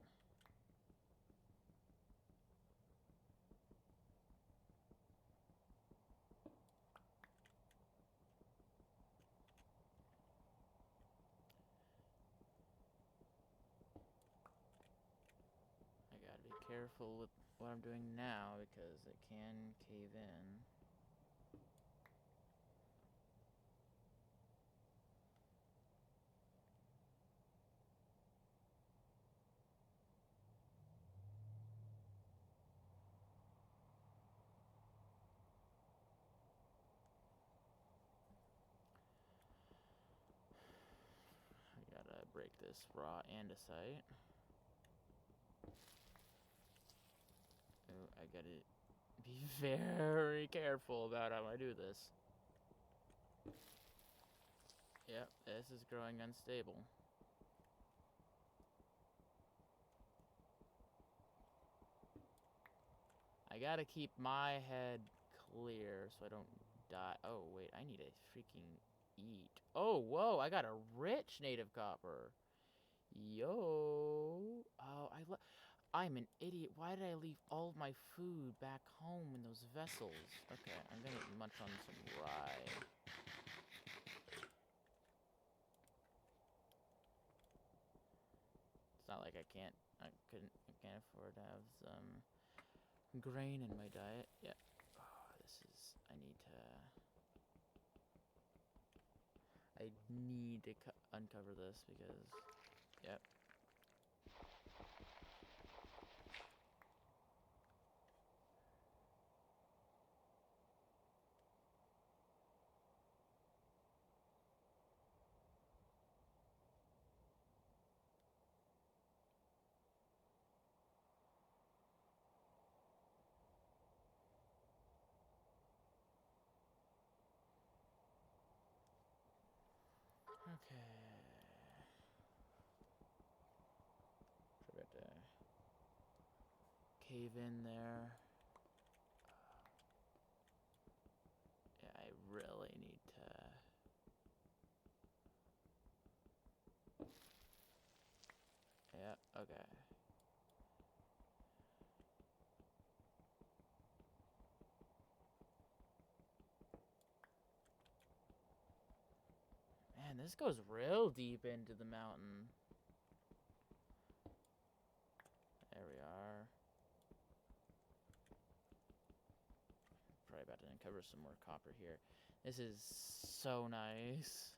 I gotta be careful with what I'm doing now because it can cave in. I gotta break this raw andesite. Oh, I gotta Be very careful about how I do this. Yep, this is growing unstable. I gotta keep my head clear so I don't die. Oh, wait, I need to freaking eat. Oh, whoa, I got a rich native copper. Yo. Oh, I'm an idiot. Why did I leave all of my food back home in those vessels? Okay, I'm gonna munch on some rye. It's not like I can't afford to have some grain in my diet. Yeah. Oh, I need to uncover this because, yep. Okay. Forgot to cave in there. Yeah, I really need to. Yeah, okay. Man, this goes real deep into the mountain. There we are. Probably about to uncover some more copper here. This is so nice.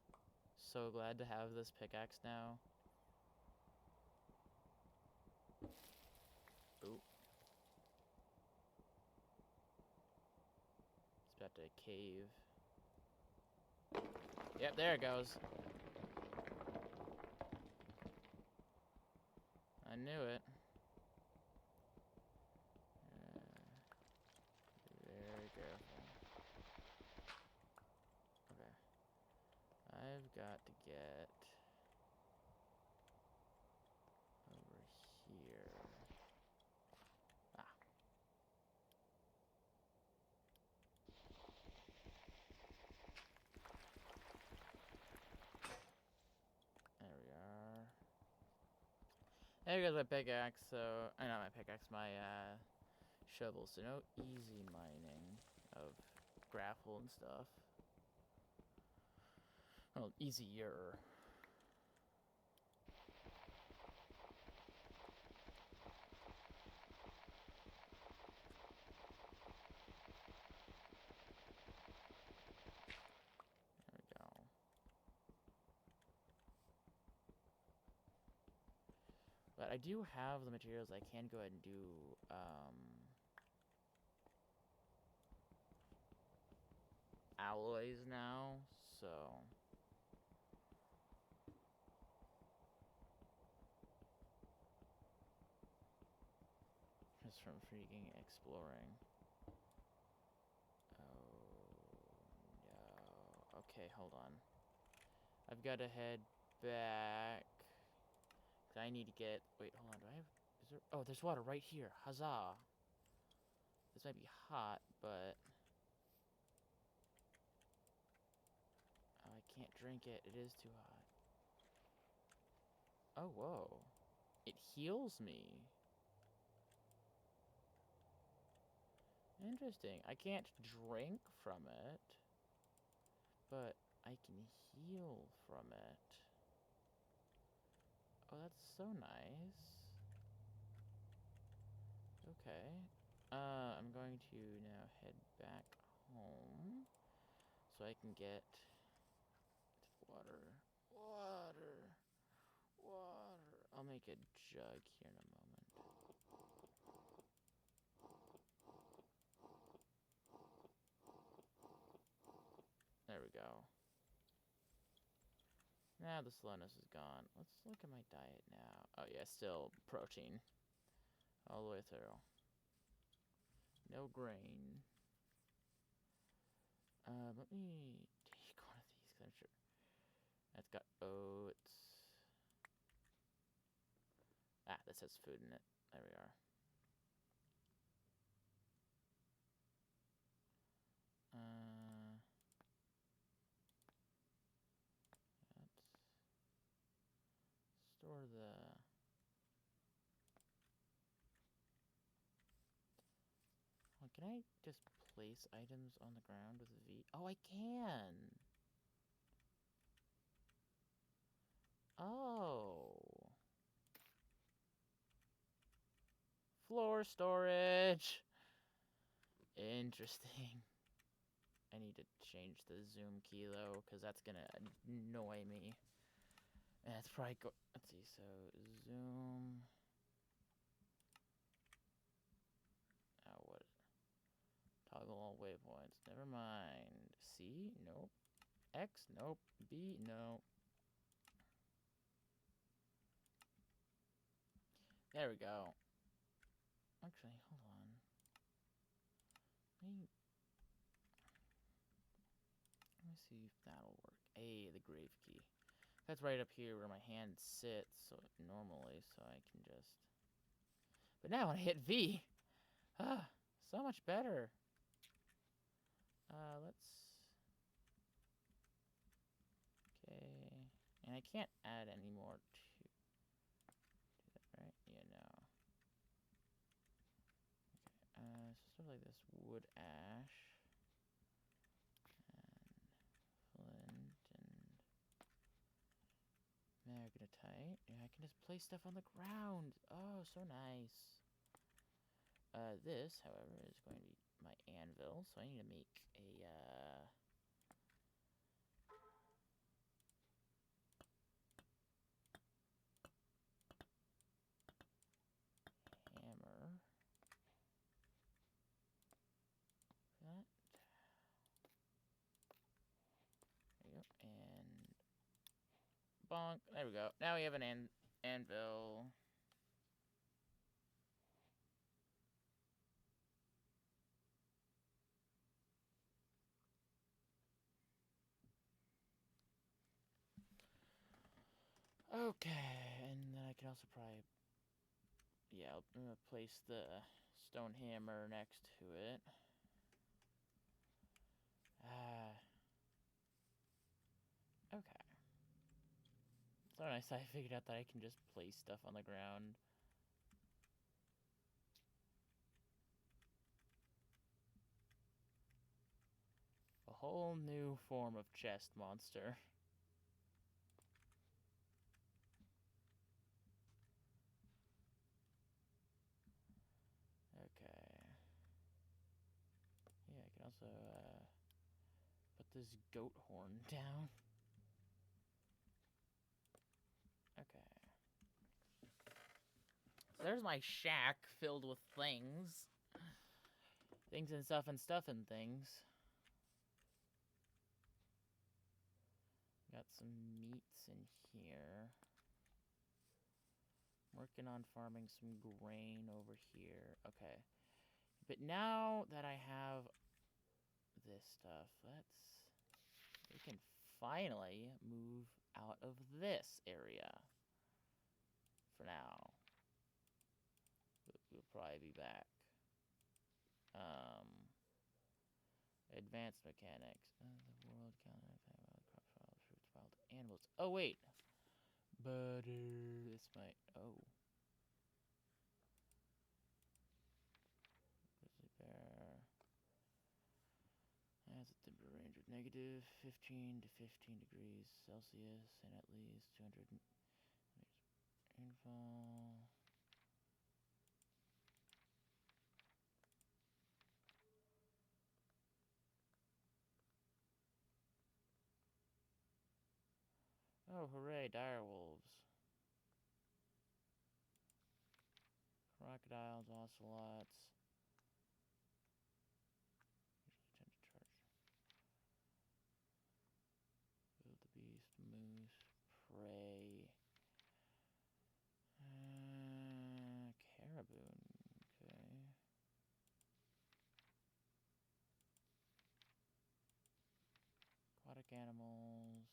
So glad to have this pickaxe now. Ooh. It's about to cave. Yep, there it goes. I knew it. Very careful. Okay. I've got to get over here. Ah. There we are. There goes my pickaxe, so... not my pickaxe, my, shovel. So no easy mining of gravel and stuff. Well, easier. There we go. But I do have the materials I can go ahead and do, alloys now, so... Just from freaking exploring. Oh, no. Okay, hold on. I've got to head back. I need to get... Wait, hold on. Do I have... Is there... Oh, there's water right here. Huzzah. This might be hot, but... Oh, I can't drink it. It is too hot. Oh, whoa. It heals me. Interesting. I can't drink from it, but I can heal from it. Oh, that's so nice. Okay. I'm going to now head back home so I can get water. Water. Water. I'll make a jug here in a moment. There we go. Now the slowness is gone. Let's look at my diet now. Oh yeah, still protein. All the way through. No grain. Let me take one of these because I'm sure that's got oats. Ah, this has food in it. There we are. Let's store the. Well, can I just place items on the ground with a V? Oh, I can! Oh. Floor storage! Interesting. I need to change the zoom key, though, because that's gonna annoy me. And it's probably let's see, so zoom. Oh, what? Toggle all waypoints. Never mind. C? Nope. X? Nope. B? No. There we go. Actually, hold on. Let me see if that'll work. A, the grave key. That's right up here where my hand sits, so normally, so I can just. But now when I hit V, so much better. Let's. Okay, and I can't add any more to that, right? Yeah, no. Okay, so stuff like this wood ash and flint and magnetite. Yeah, I can just place stuff on the ground. Oh, so nice. This, however, is going to be my anvil, so I need to make a, hammer. That. There we go. And bonk. There we go. Now we have an anvil. Okay, and then I can also probably, yeah, I'm gonna place the stone hammer next to it. Okay. So nice, I figured out that I can just place stuff on the ground. A whole new form of chest monster. Okay. Yeah, I can also, put this goat horn down. Okay. So there's my shack filled with things. Things and stuff and stuff and things. Got some meats in here. Working on farming some grain over here. Okay. But now that I have this stuff, we can finally move out of this area. For now. We'll probably be back. Advanced mechanics. The world counter crop wild fruits, wild animals. Oh wait. Butter. This might. Oh. Grizzly bear. Has a temperature range of negative 15 to 15 degrees Celsius and at least 200 rainfall. Oh, hooray, direwolves. Crocodiles, ocelots. Usually tend to charge. Wildebeest, moose, prey. Caribou, okay. animals.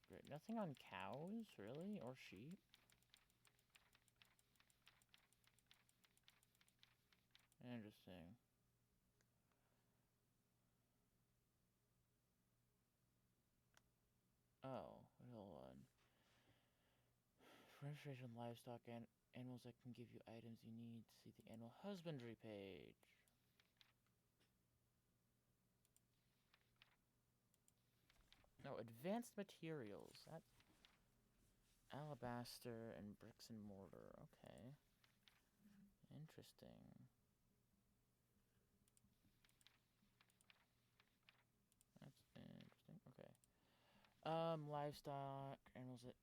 Great. Nothing on cows, really? Or sheep? Interesting. Oh, hold on. For information on livestock and animals that can give you items you need, see the animal husbandry page. No, advanced materials. That's alabaster and bricks and mortar. Okay. Interesting. That's interesting. Okay. Livestock, animals that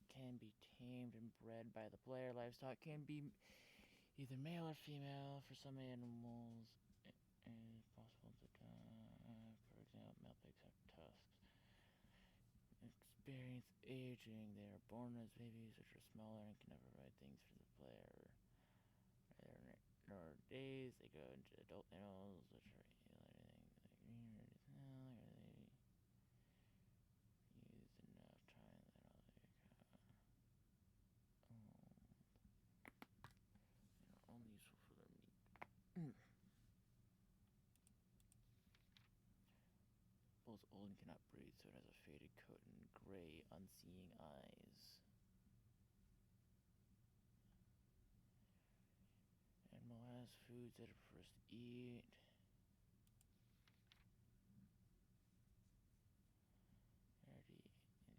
can be tamed and bred by the player. Livestock can be either male or female. For some animals, it is possible to for example, male pigs have tusks. Experience aging. They are born as babies, which are smaller and can never provide things for the player. Nowadays, they go into adult animals, which are used enough time that all they're only useful for their meat. Bull's old and cannot breathe, so it has a faded coat and gray, unseeing eyes. Animal has foods that it prefers to eat. Rarity indicator.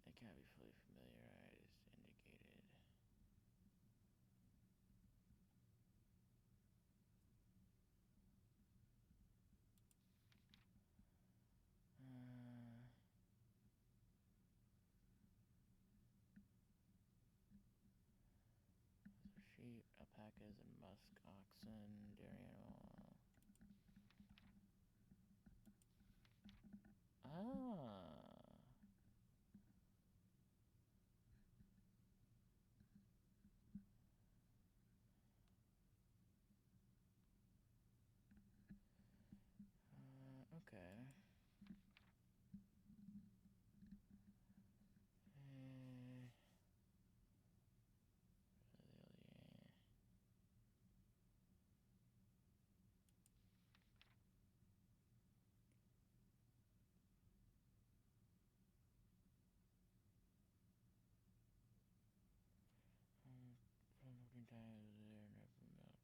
It can't be fully familiarized, indicated. Sheep, alpacas, and musk oxen, dairy animal. Okay. From working times there, never melt.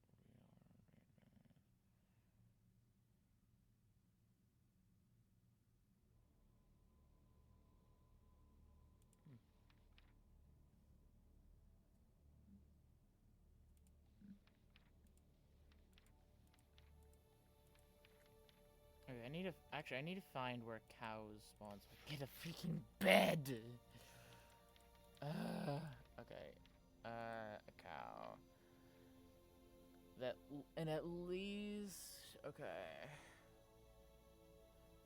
Okay, I need to find where cows spawn so I can get a freaking bed! Okay. A cow. And at least, okay.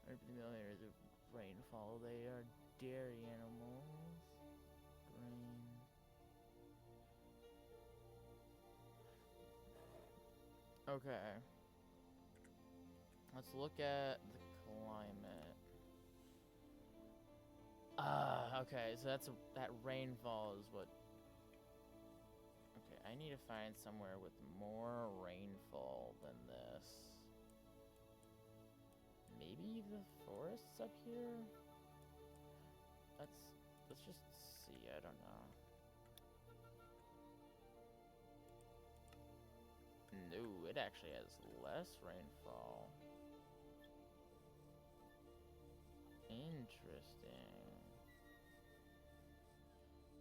150 millimeters of rainfall. They are dairy animals. Grain. Okay. Let's look at the climate. Okay, so that rainfall is what... Okay, I need to find somewhere with more rainfall than this. Maybe the forests up here? Let's just see, I don't know. No, it actually has less rainfall. Interesting.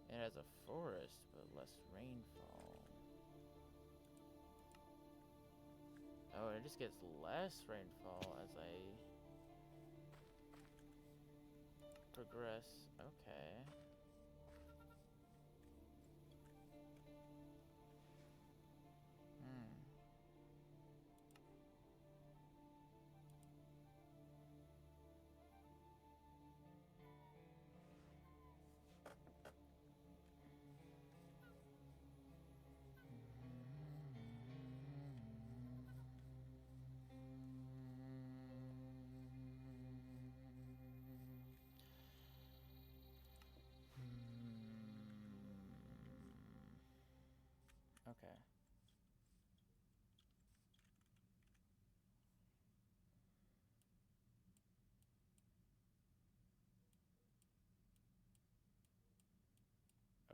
It has a forest, but less rainfall. Oh, it just gets less rainfall as I progress. Okay.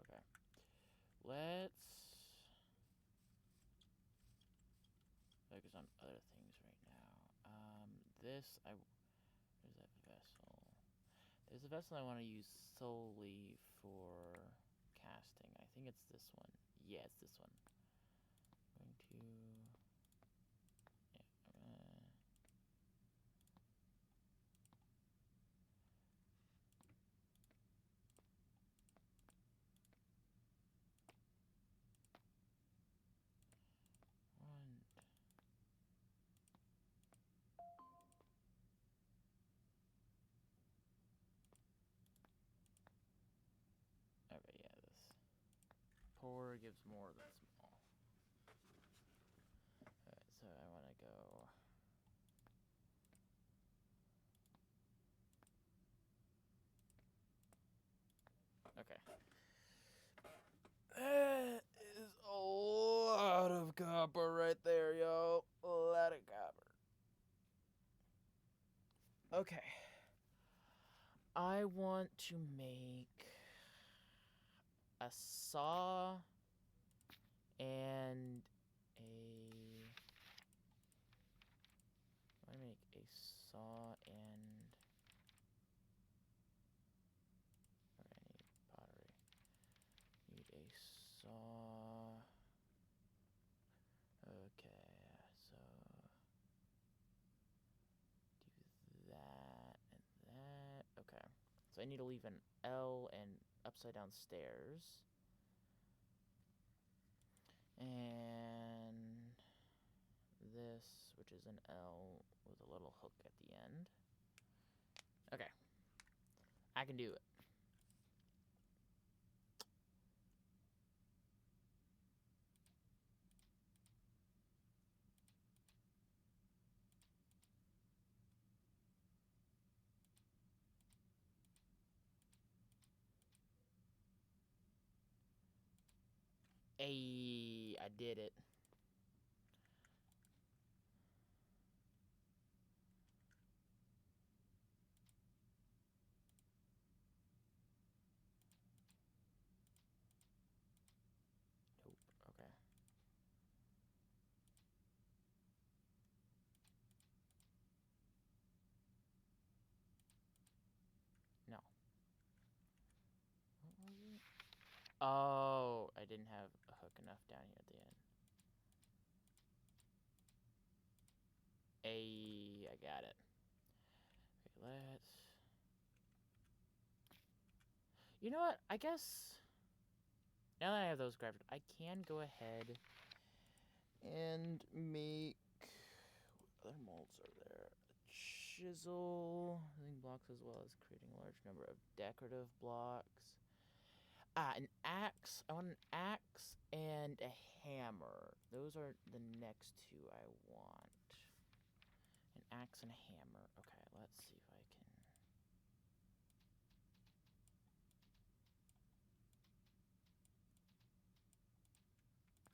Okay. Let's focus on other things right now. Where's that vessel? There's a vessel I want to use solely for casting. I think it's this one. Yeah, it's this one. I'm going to... Yeah, one. Okay, yeah, this. Poor gives more than small. Alright, so I want to go... Okay. That is a lot of copper right there, yo. A lot of copper. Okay. I want to make a saw and I want to make a saw and... I need pottery. Need a saw. Okay, so do that and that. Okay, so I need to leave an L and upside down stairs. And this, which is an L with a little hook at the end. Okay, I can do it. Hey, I did it. Nope, okay. No. What was it? Oh, I didn't have a hook enough down here at the end. Hey, I got it. Okay, let's... You know what? I guess... Now that I have those grafted, I can go ahead and make... What other molds are there? A chisel, blocks, as well as creating a large number of decorative blocks. An axe. I want an axe and a hammer. Those are the next two I want. An axe and a hammer. Okay, let's see if I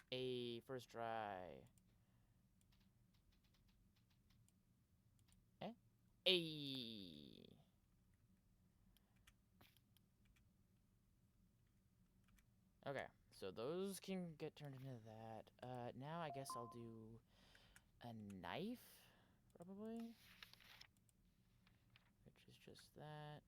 can... First try. Okay, so those can get turned into that. Now I guess I'll do a knife, probably. Which is just that.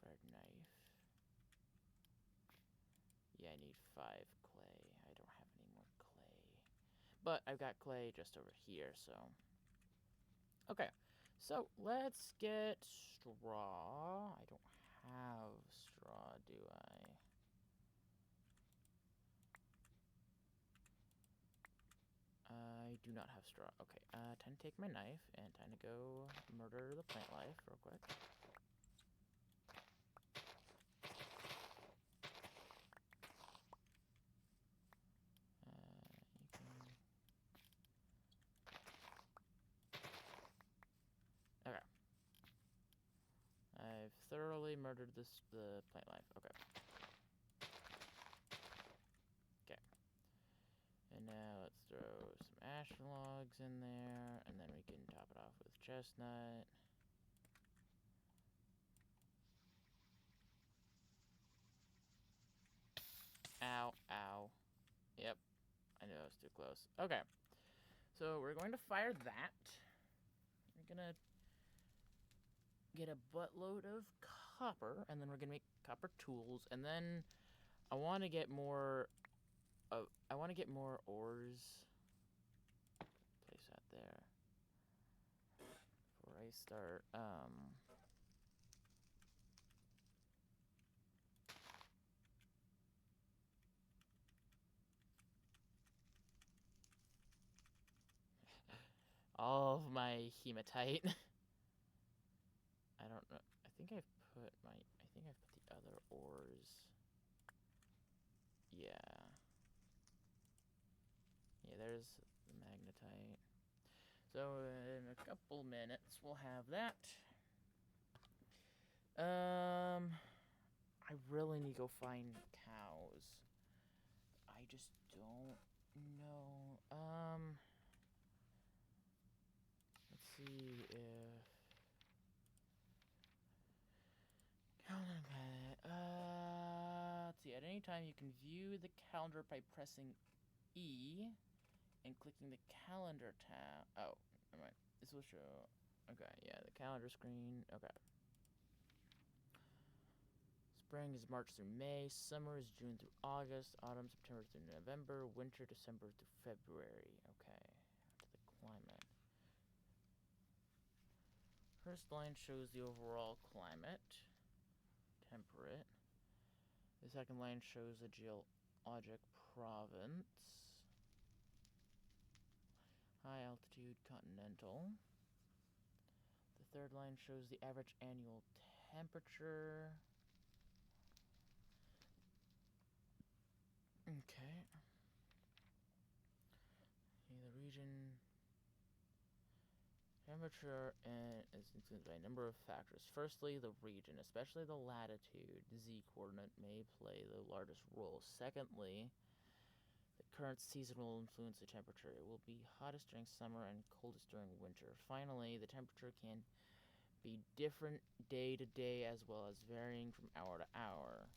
Fired knife. Yeah, I need 5 clay. I don't have any more clay. But I've got clay just over here, so... Okay, so let's get straw. I don't have straw, do I? I do not have straw. Okay, time to take my knife and time to go murder the plant life real quick. Okay. I've thoroughly murdered the plant life. Okay. Okay. And now let's throw some ash logs in there, and then we can top it off with chestnut. Ow, ow. Yep, I knew I was too close. Okay, so we're going to fire that. We're gonna get a buttload of copper, and then we're gonna make copper tools, and then I want to get more. I want to get more ores. Place that there before I start. All of my hematite. I don't know. I think I've put the other ores. Yeah. Yeah, there's the magnetite. So in a couple minutes we'll have that. I really need to go find cows. I just don't know. Let's see if let's see. At any time, you can view the calendar by pressing E and clicking the calendar tab. Oh, never mind. This will show. Okay, yeah, the calendar screen. Okay. Spring is March through May. Summer is June through August. Autumn, September through November. Winter, December through February. Okay. To the climate. First line shows the overall climate. Temperate. The second line shows the geologic province. High altitude continental. The third line shows the average annual temperature. Okay. The region temperature is influenced by a number of factors. Firstly, the region, especially the latitude, Z coordinate, may play the largest role. Secondly, the current season will influence the temperature. It will be hottest during summer and coldest during winter. Finally, the temperature can be different day to day as well as varying from hour to hour.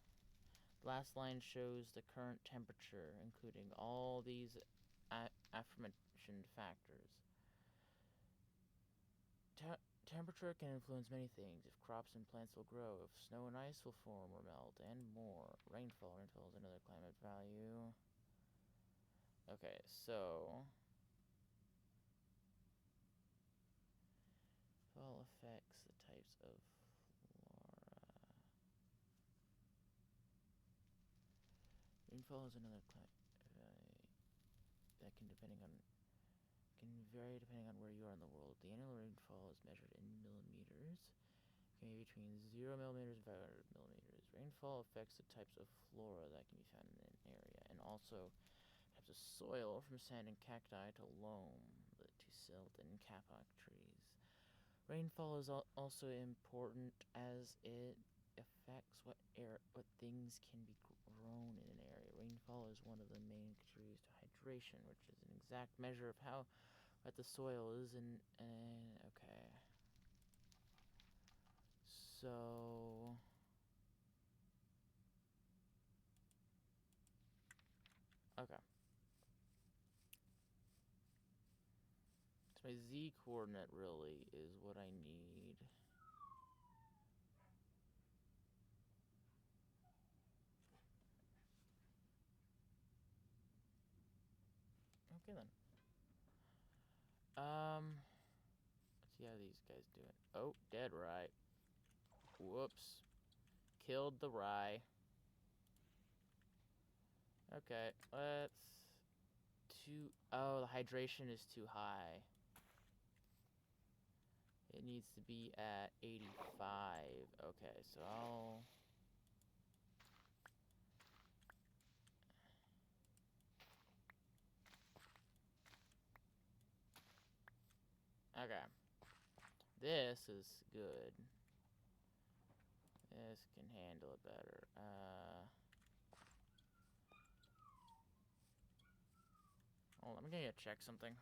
The last line shows the current temperature, including all these aforementioned factors. Temperature can influence many things. If crops and plants will grow, if snow and ice will form or melt, and more. Rainfall is another climate value. Okay, so fall affects the types of flora. Rainfall is another climate value that can vary depending on where you are in the world. The annual rainfall is measured in millimeters. It can be between 0 millimeters and 500 millimeters. Rainfall affects the types of flora that can be found in an area, and also types of soil, from sand and cacti to loam to silt and kapok trees. Rainfall is also important as it affects what things can be grown in an area. Rainfall is one of the main contributors to hydration, which is an exact measure of how wet the soil is. Okay. So okay. So my Z coordinate really is what I need. Okay then. Let's see how these guys do it. Oh, dead rye. Whoops. Killed the rye. Okay, let's... Oh, the hydration is too high. It needs to be at 85. Okay, so I'll... Okay. This is good. This can handle it better. Hold on, I'm gonna check something.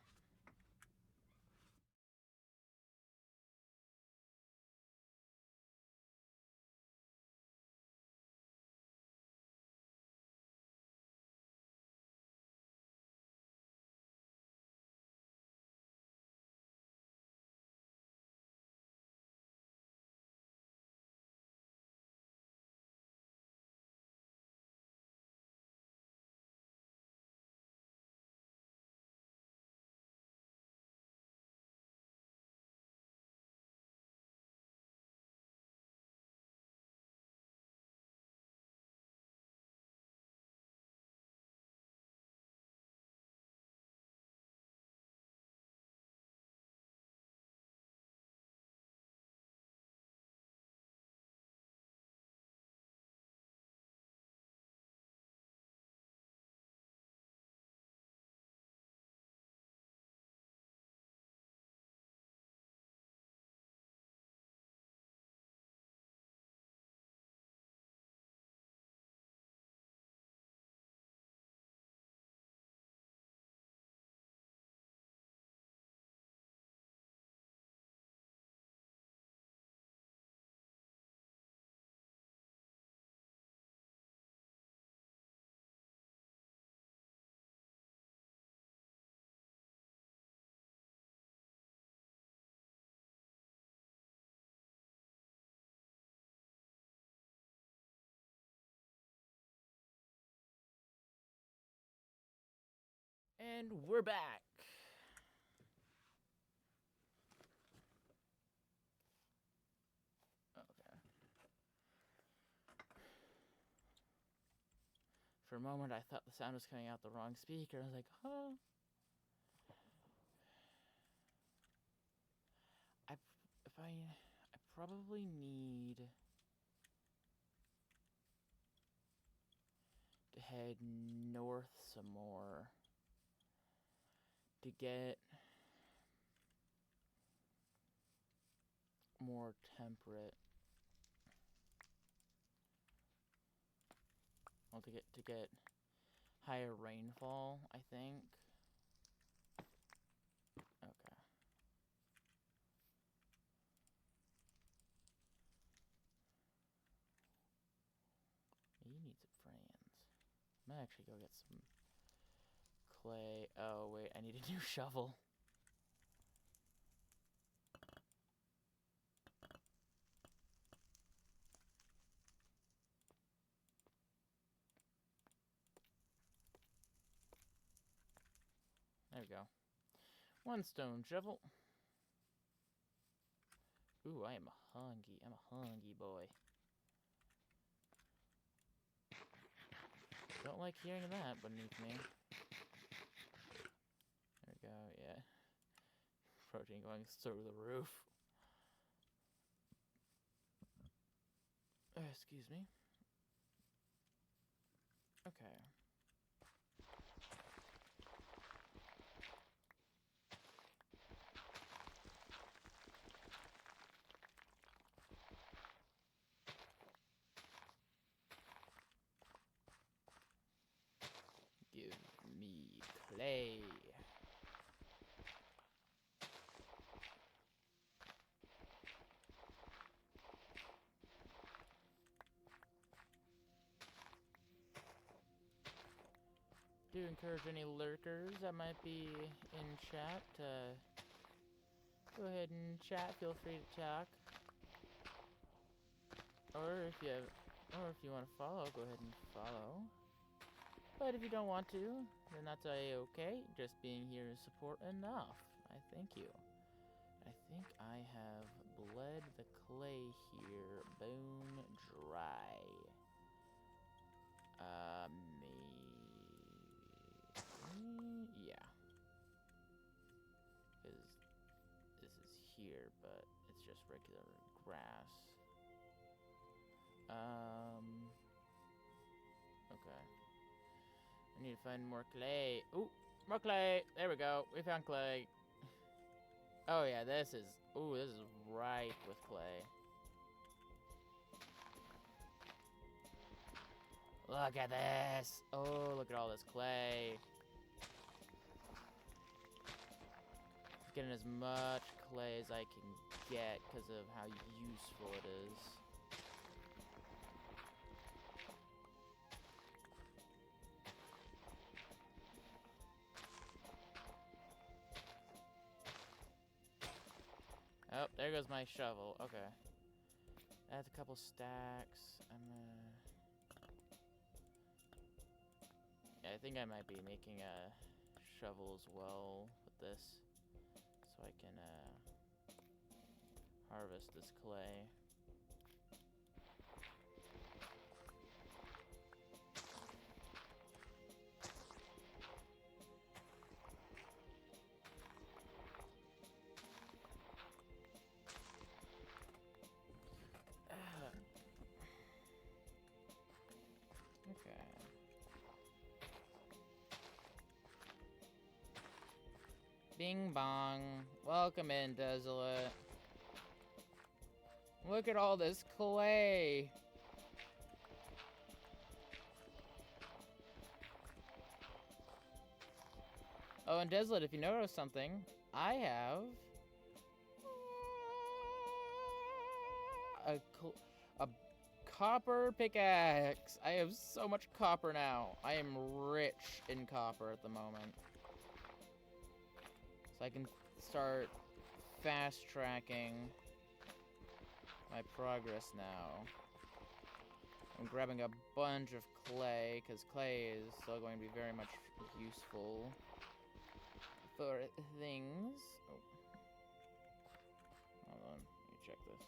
And we're back. Okay. For a moment, I thought the sound was coming out the wrong speaker. I was like, huh? I probably need to head north some more to get more temperate. Well, to get higher rainfall, I think. Okay. You need some friends. I'm gonna actually go get some clay. Oh wait, I need a new shovel. There we go. One stone shovel. Ooh, I am hungry. I'm a hungry boy. Don't like hearing that beneath me. There we go, yeah. Protein going through the roof. Excuse me. Okay. Give me clay. Do encourage any lurkers that might be in chat to go ahead and chat. Feel free to talk. Or if you want to follow, go ahead and follow. But if you don't want to, then that's okay. Just being here is support enough. I thank you. I think I have bled the clay here bone dry. Maybe. Yeah. Because this is here, but it's just regular grass. Okay. I need to find more clay. Ooh, more clay. There we go. We found clay. Oh yeah, this is ripe with clay. Look at this. Oh, look at all this clay. getting as much clay as I can get because of how useful it is. Oh, there goes my shovel. Okay. That's a couple stacks. Yeah, I think I might be making a shovel as well with this, so I can harvest this clay. Okay. Bing bong. Welcome in, Desolate. Look at all this clay. Oh, and Desolate, if you notice something, I have a copper pickaxe. I have so much copper now. I am rich in copper at the moment. So I can start fast tracking my progress now. I'm grabbing a bunch of clay, because clay is still going to be very much useful for things. Oh. Hold on, let me check this.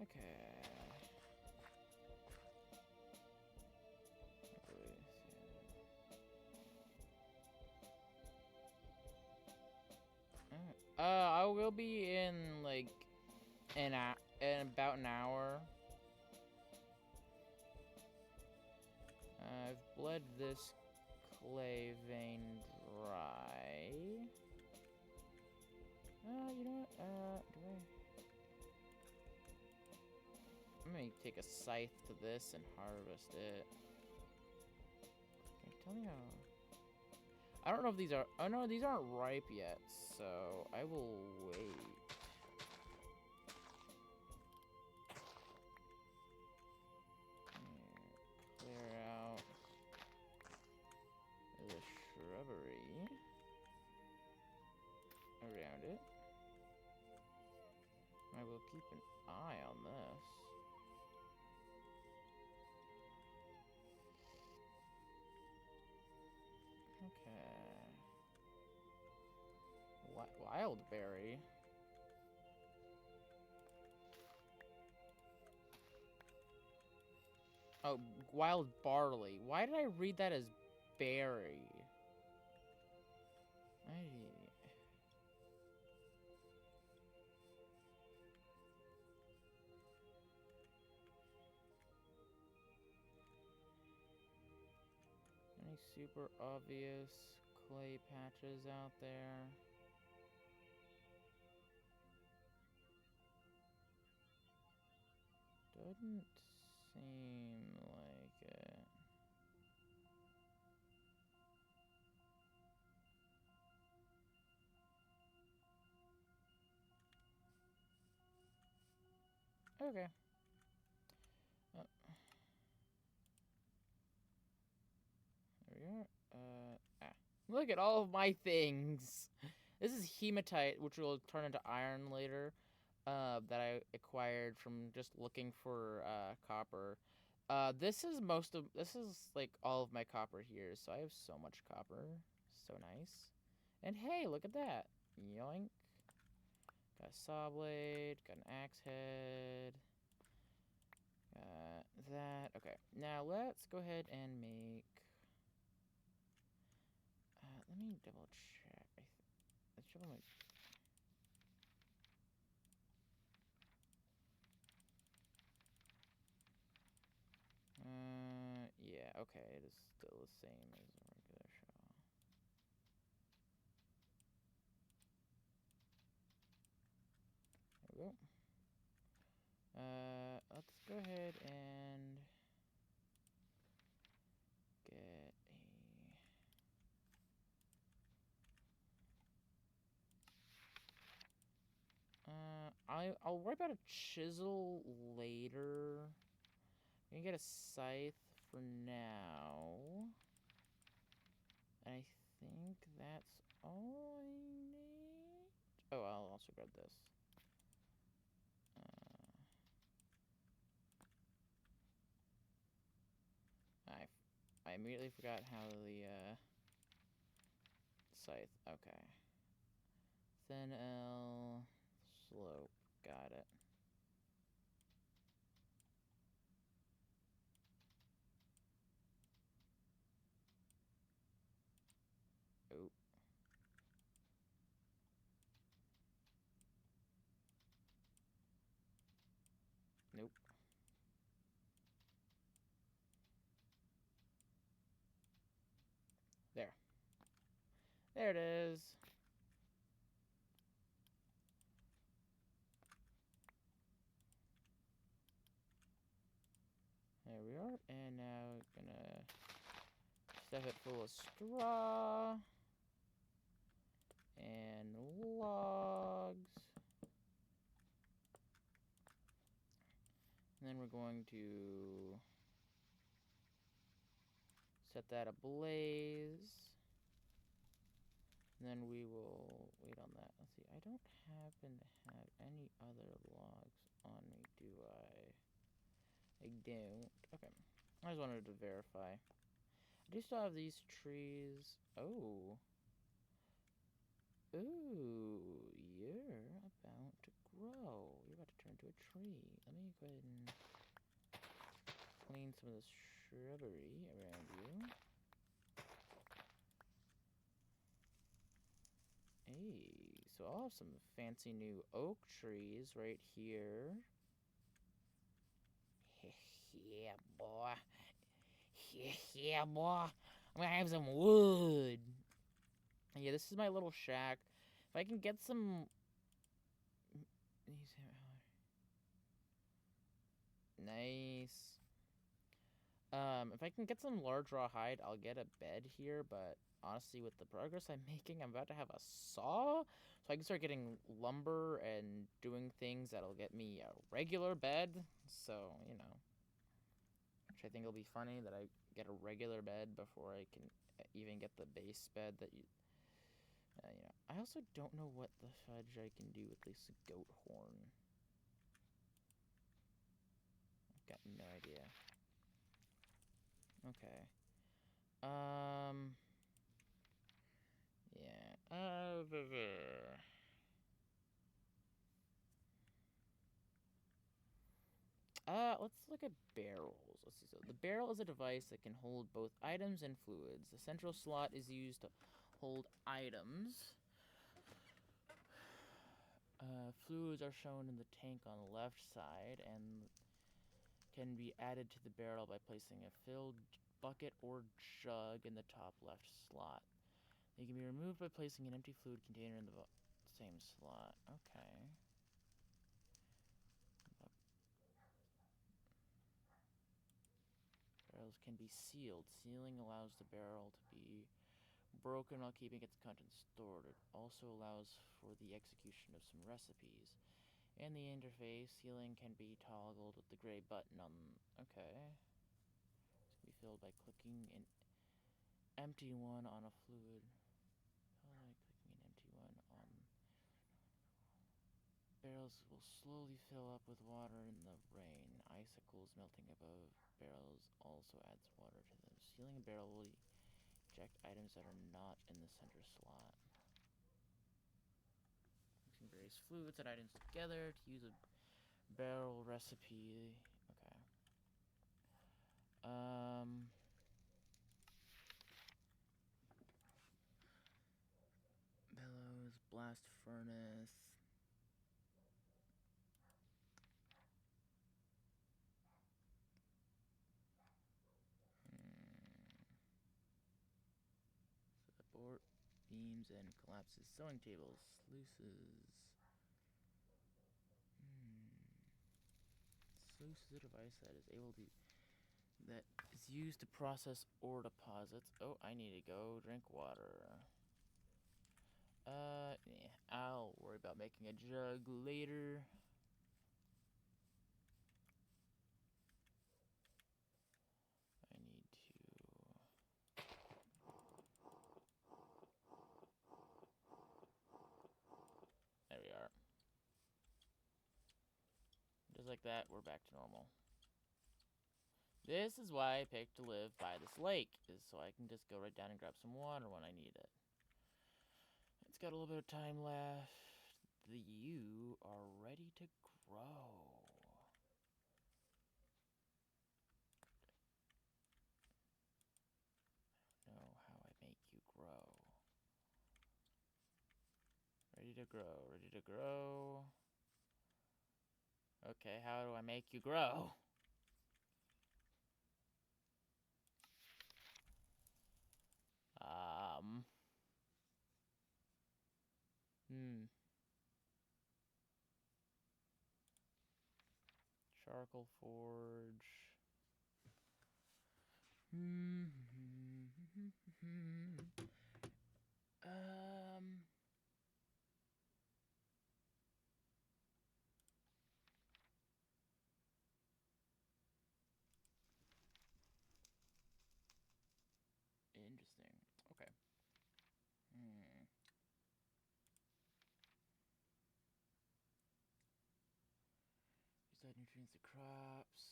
Okay. I will be in like in about an hour. I've bled this clay vein dry. You know what? Do I? I'm gonna take a scythe to this and harvest it. Okay, tell me how. I don't know if these are. Oh no, these aren't ripe yet, so I will wait. Clear out the shrubbery around it. I will keep an eye on this. Okay. Wild berry. Oh, wild barley. Why did I read that as berry? Any super obvious clay patches out there? Doesn't seem like it. Okay. Oh. There we are. Look at all of my things. This is hematite, which will turn into iron later. That I acquired from just looking for copper. This is like all of my copper here, so I have so much copper. So nice. And hey, look at that. Yoink. Got a saw blade, got an axe head. That. Okay, now let's go ahead and make... let me double check. Let's show my... yeah, okay, it is still the same as a regular show. There we go. ahead and get I'll worry about a chisel later. I'm gonna get a scythe for now. And I think that's all I need. Oh, I'll also grab this. I immediately forgot how the scythe. Okay. Thin L slope. Got it. Oh. Nope. There. There it is. There we are. And now gonna stuff it full of straw and logs. And then we're going to set that ablaze. And then we will wait on that. Let's see. I don't happen to have any other logs on me, do I? I don't. Okay. I just wanted to verify. I do still have these trees. Oh. Ooh, you're about to grow. You're about to turn into a tree. Let me go ahead and clean some of this shrubbery around you. Hey, so I'll have some fancy new oak trees right here. Yeah, boy. Yeah, boy. I'm gonna have some wood. Yeah, this is my little shack. If I can get some... Nice. If I can get some large raw hide, I'll get a bed here, but honestly, with the progress I'm making, I'm about to have a saw, so I can start getting lumber and doing things that'll get me a regular bed, so, you know. Which I think will be funny that I get a regular bed before I can even get the base bed that you know. I also don't know what the fudge I can do with this goat horn. I've got no idea. Okay. Yeah. Let's look at barrels. Let's see. So the barrel is a device that can hold both items and fluids. The central slot is used to hold items. Fluids are shown in the tank on the left side and can be added to the barrel by placing a filled bucket or jug in the top left slot. They can be removed by placing an empty fluid container in the same slot. Okay. Barrels can be sealed. Sealing allows the barrel to be broken while keeping its contents stored. It also allows for the execution of some recipes. In the interface, sealing can be toggled with the gray button on... Okay. This can be filled by clicking an empty one on a fluid. By clicking an empty one on... Barrels will slowly fill up with water in the rain. Icicles melting above barrels also adds water to them. Sealing a barrel will eject items that are not in the center slot. Mixing various fluids and items together to use a barrel recipe. Okay. Bellows, blast furnace. Support beams and collapses. Sewing tables, sluices. Explosive device that is able to that is used to process ore deposits. Oh, I need to go drink water. Yeah, I'll worry about making a jug later. I need to. There we are. Just like that, we're back to normal. This is why I picked to live by this lake, is so I can just go right down and grab some water when I need it. It's got a little bit of time left. You are ready to grow. I don't know how I make you grow. Ready to grow, ready to grow. Okay, how do I make you grow? Charcoal forge. Interesting. Okay. Use that nutrients to crops.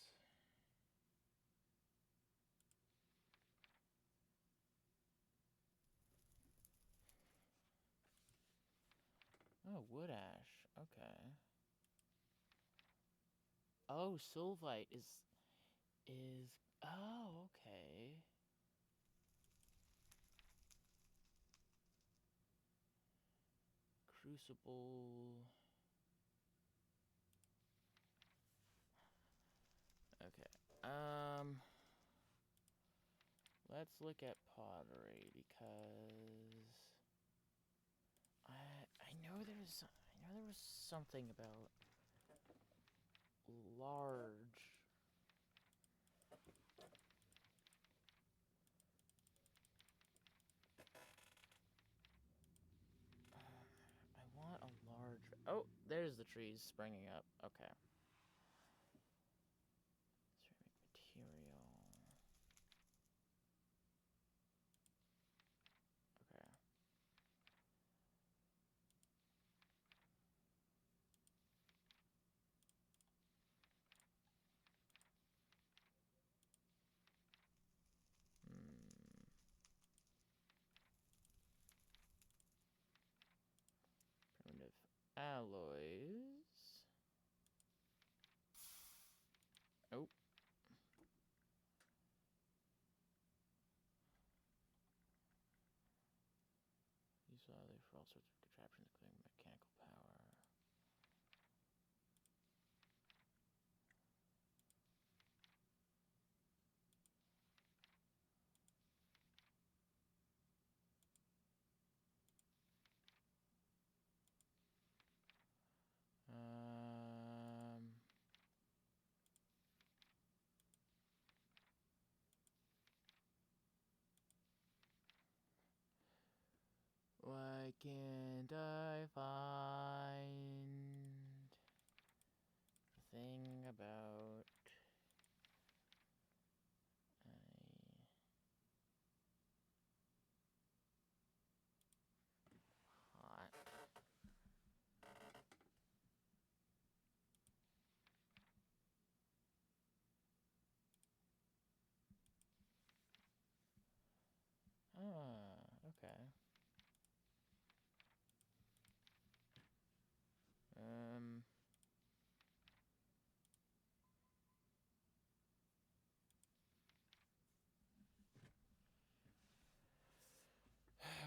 Oh, wood ash. Okay. Oh, sylvite is. Oh, okay. Crucible. Okay. Let's look at pottery because I know there was something about large. I want a large. Oh, there's the trees springing up. Okay. Ceramic material. Okay. Primitive alloys. Oh. Use alloy for all sorts of contraptions, including mechanical power. Why can't I find the thing about hot? Okay.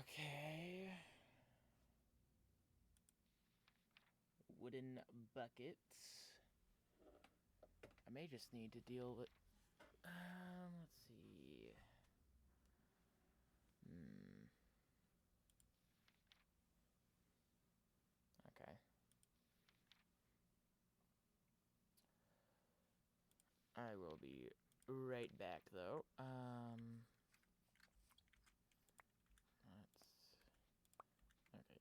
Okay. Wooden buckets. I may just need to deal with. Let's see. Okay. I will be right back though. Okay.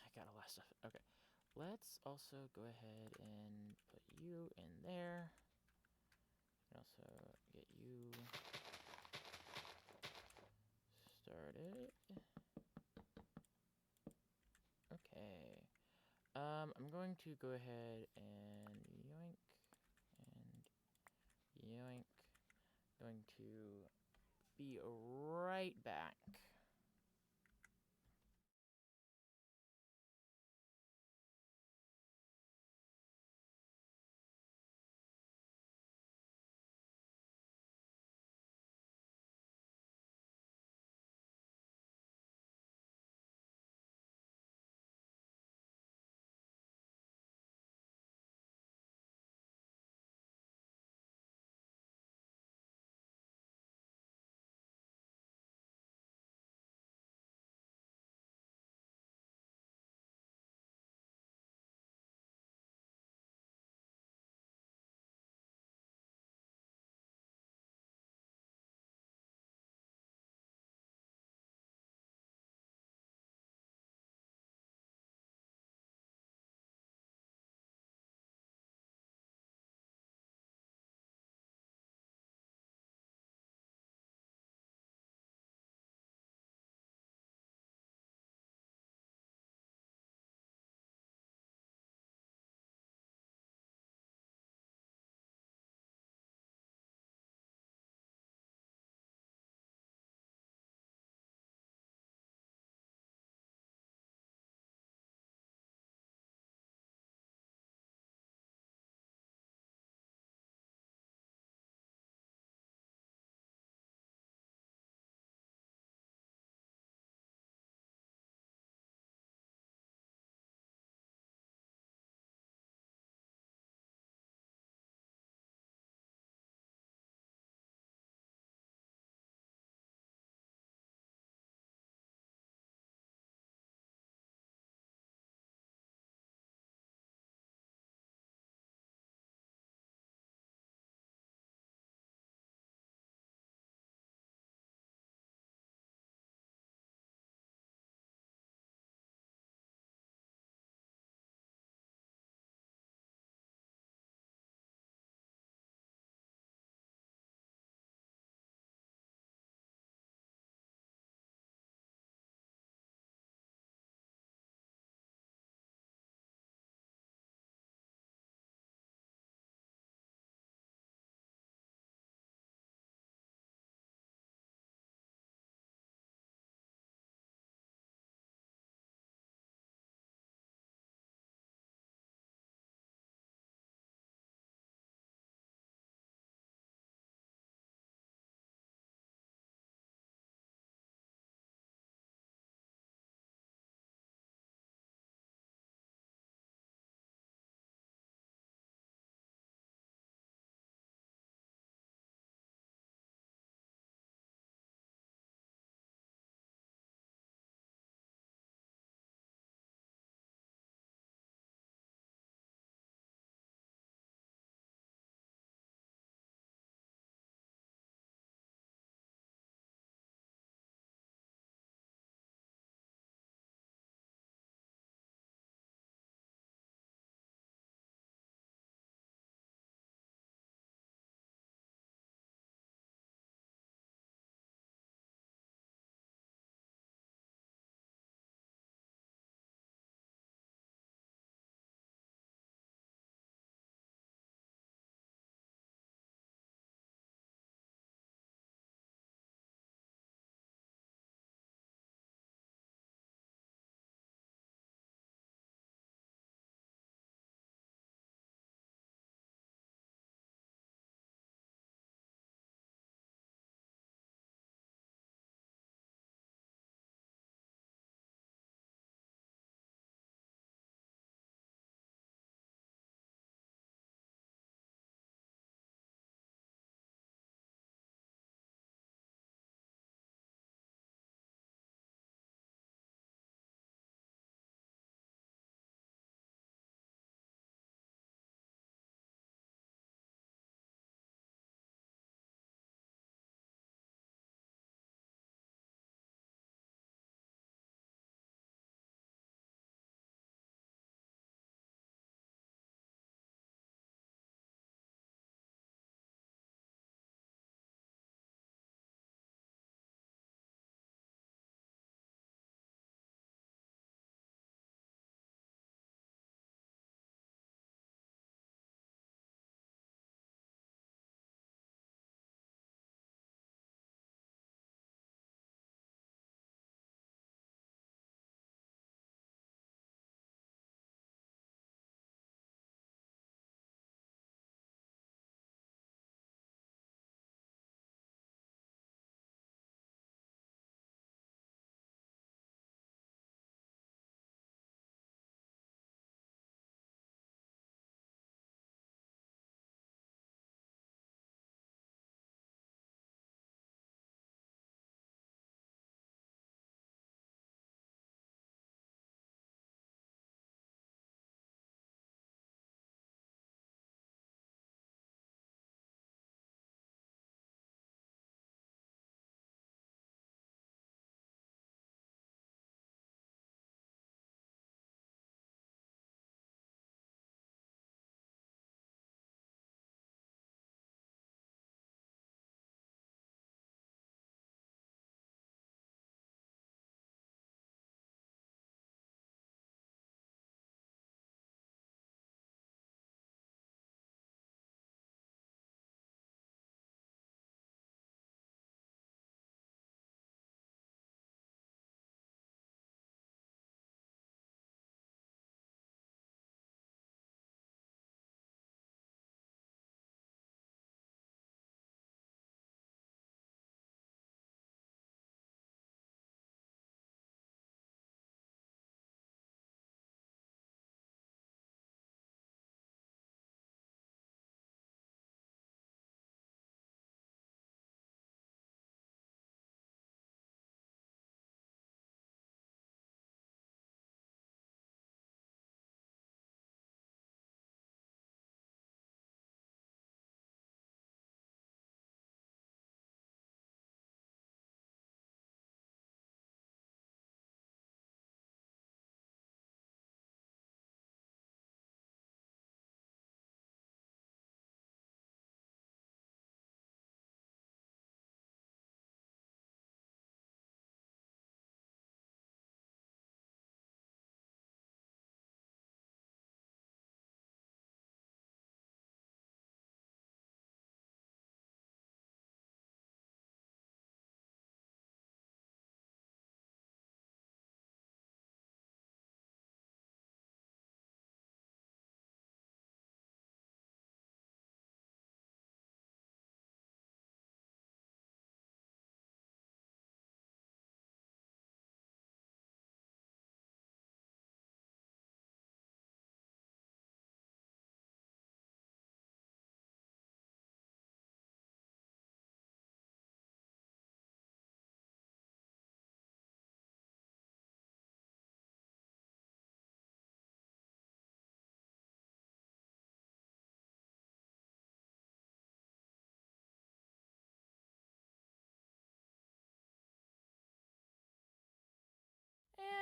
I got a lot of stuff. Okay. Let's also go ahead and put you in there. And also get you started. Okay. I'm going to go ahead and yoink and yoink. Going to be right back.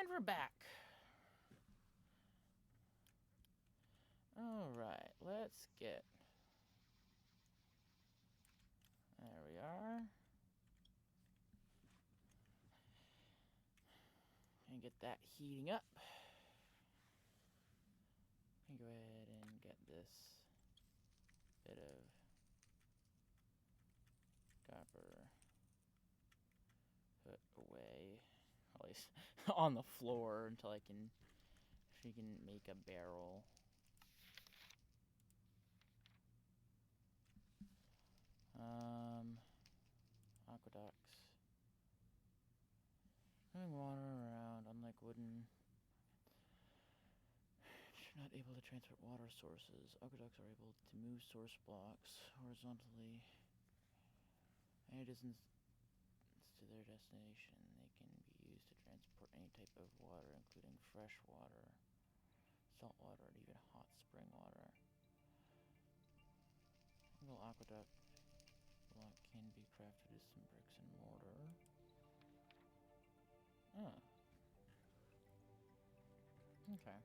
And we're back. Alright, let's get... There we are. And get that heating up. And go ahead and get this bit of copper put away. At least on the floor until I can make a barrel. Aqueducts. Moving water around, unlike wooden. You're not able to transport water sources. Aqueducts are able to move source blocks horizontally any distance to their destination. They can be used to transport any type of water, including fresh water, salt water, and even hot spring water. Single aqueduct block can be crafted with some bricks and mortar. Oh. Okay.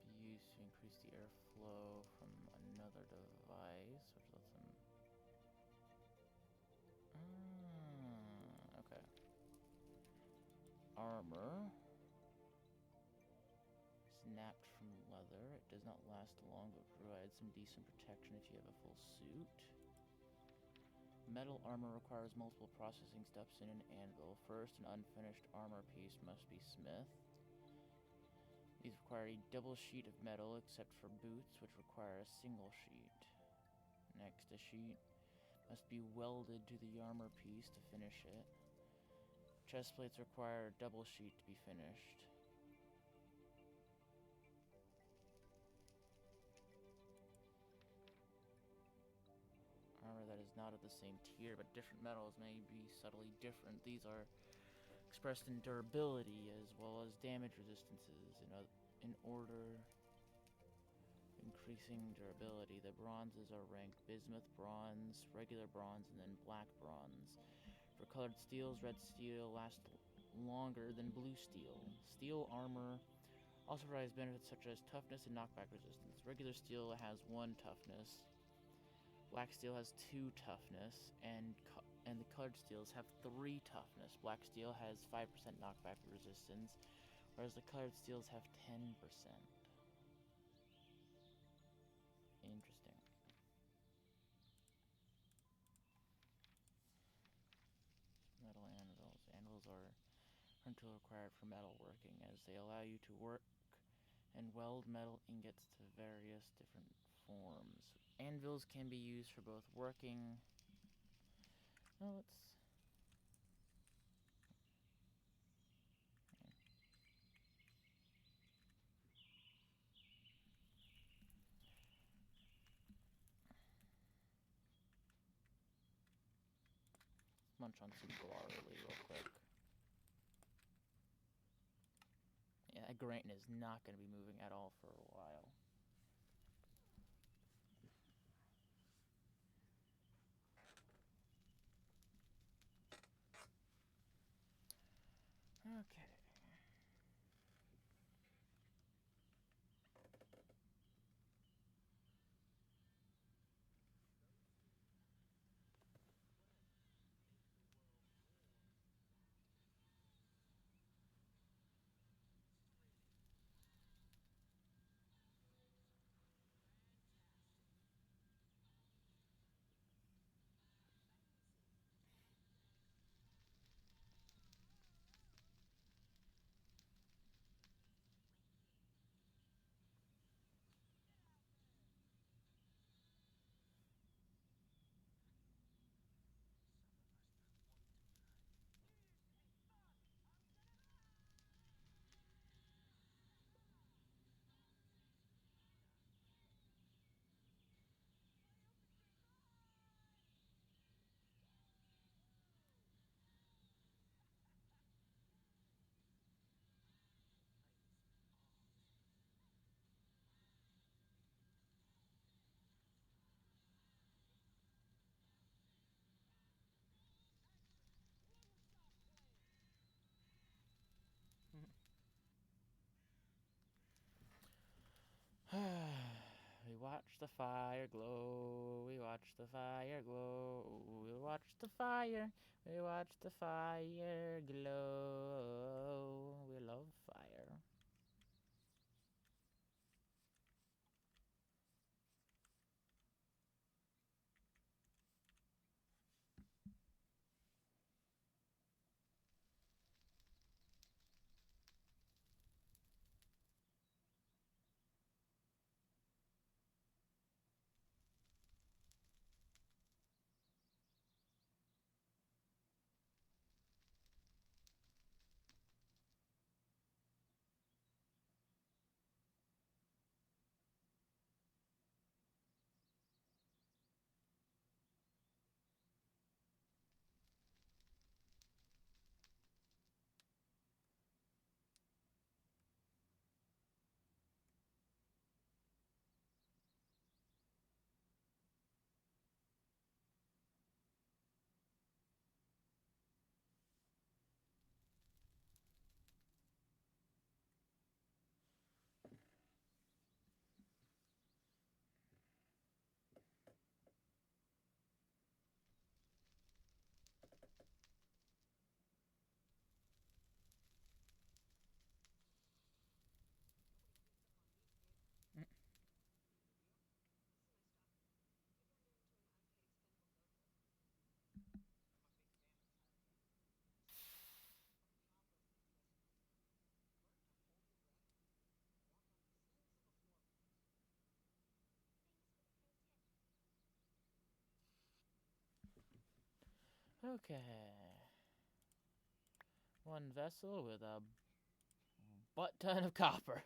Be used to increase the airflow from another device, which lets them... okay. Armor. Snapped from leather. It does not last long, but provides some decent protection if you have a full suit. Metal armor requires multiple processing steps in an anvil. First, an unfinished armor piece must be smithed. These require a double sheet of metal, except for boots, which require a single sheet. Next, a sheet must be welded to the armor piece to finish it. Chest plates require a double sheet to be finished. Armor that is not of the same tier, but different metals may be subtly different. These are expressed in durability as well as damage resistances. In order increasing durability, the bronzes are ranked bismuth bronze, regular bronze, and then black bronze. For colored steels, red steel lasts longer than blue steel. Steel armor also provides benefits such as toughness and knockback resistance. Regular steel has 1 toughness. Black steel has 2 toughness, and the colored steels have 3 toughness. Black steel has 5% knockback resistance, whereas the colored steels have 10%. Interesting. Metal anvils. Anvils are required for metalworking, as they allow you to work and weld metal ingots to various different forms. Anvils can be used for both working... Oh, let's... munch on some barley real quick. Yeah, that grain is not going to be moving at all for a while. Okay. watch the fire glow. We watch the fire glow. We watch the fire. We watch the fire glow. We love fire. Okay. One vessel with a butt ton of copper.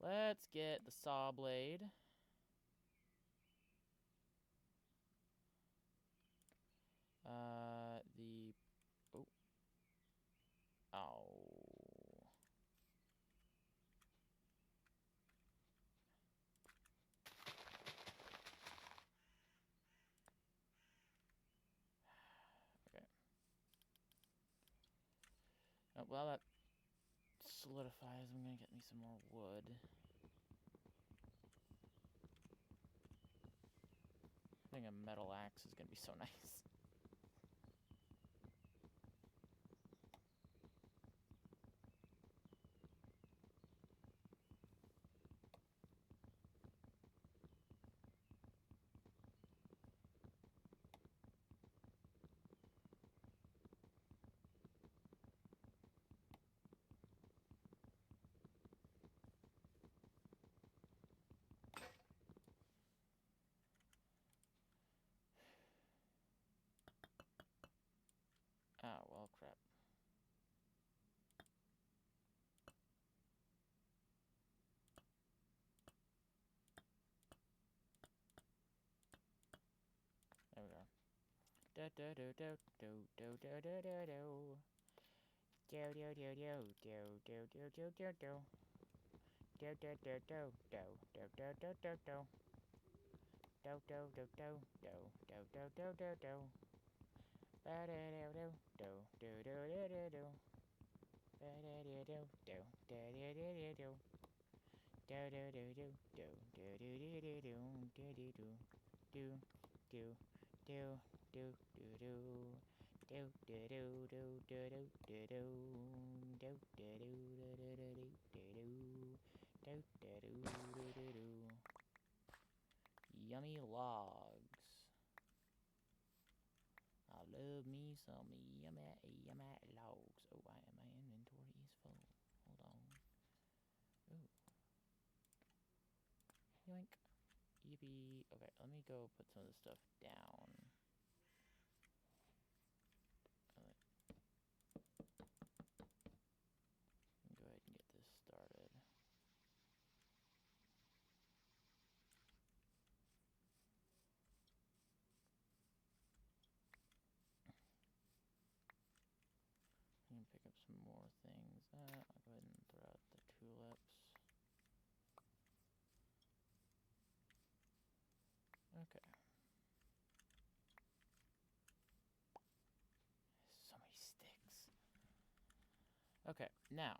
Let's get the saw blade. The... Oh. Oh. Okay. Oh, well, that solidifies. I'm gonna get me some more wood. I think a metal axe is gonna be so nice. Oh, well, crap. There we go. Do do do do do do do do do do. Do do do do do do do do do do. Do do do do do do do do do do. Do do do do do do do do do do. Ba do do do do do do do do do. Ba do do do do do do do do do. Do do do do do do do do do do do do do do do do do do do. Do do do do do do do do do do do do do do do. Yummy logs. I love me some yummy logs. Oh, my inventory is full. Hold on. Ooh. Yoink. Yippee. Okay, let me go put some of this stuff down. Go ahead and get this started. I can pick up some more things. I'll go ahead and throw out the tulips. Okay. So many sticks. Okay, now,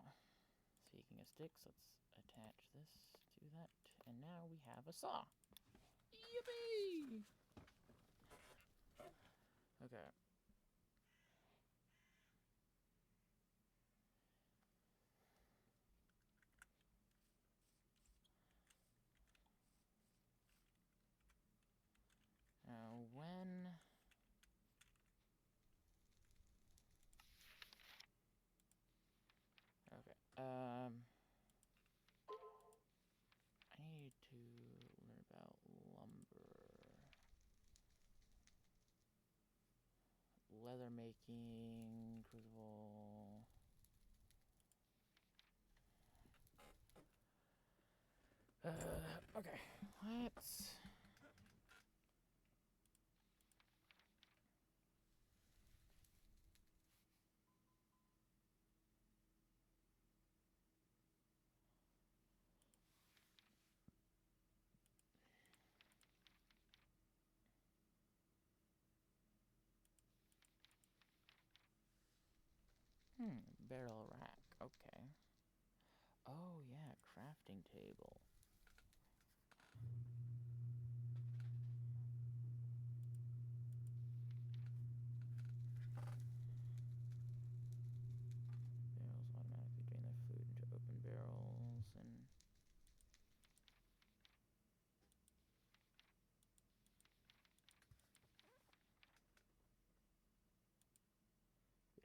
speaking of sticks, let's attach this to that And now we have a saw. Yippee! Okay. When... Okay. I need to learn about lumber. Leather making, crucible. Okay. Let's... barrel rack. Okay. Oh, yeah, crafting table. Barrels automatically drain their food into open barrels and...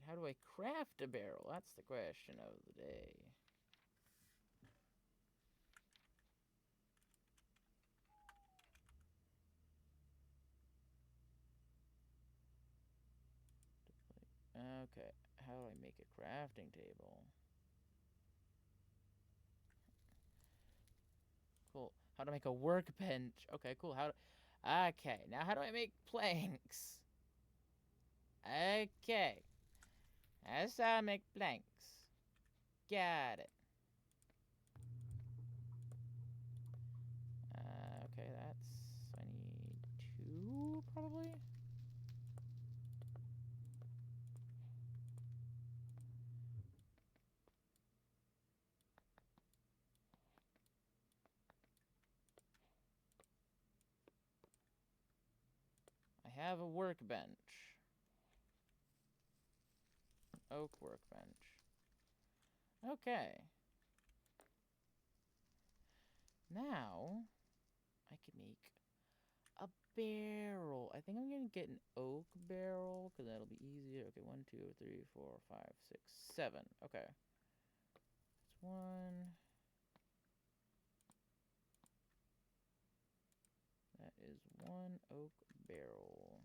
How do I craft a barrel? That's the question of the day. Okay, how do I make a crafting table? Cool. How to make a workbench? Okay, cool. Okay, now how do I make planks? Okay. That's how I make planks. Got it. Okay, I need 2, probably? I have a workbench. Oak workbench. Okay. Now, I can make a barrel. I think I'm gonna get an oak barrel, because that'll be easier. Okay, 1, 2, 3, 4, 5, 6, 7. Okay. That's 1. That is 1 oak barrel.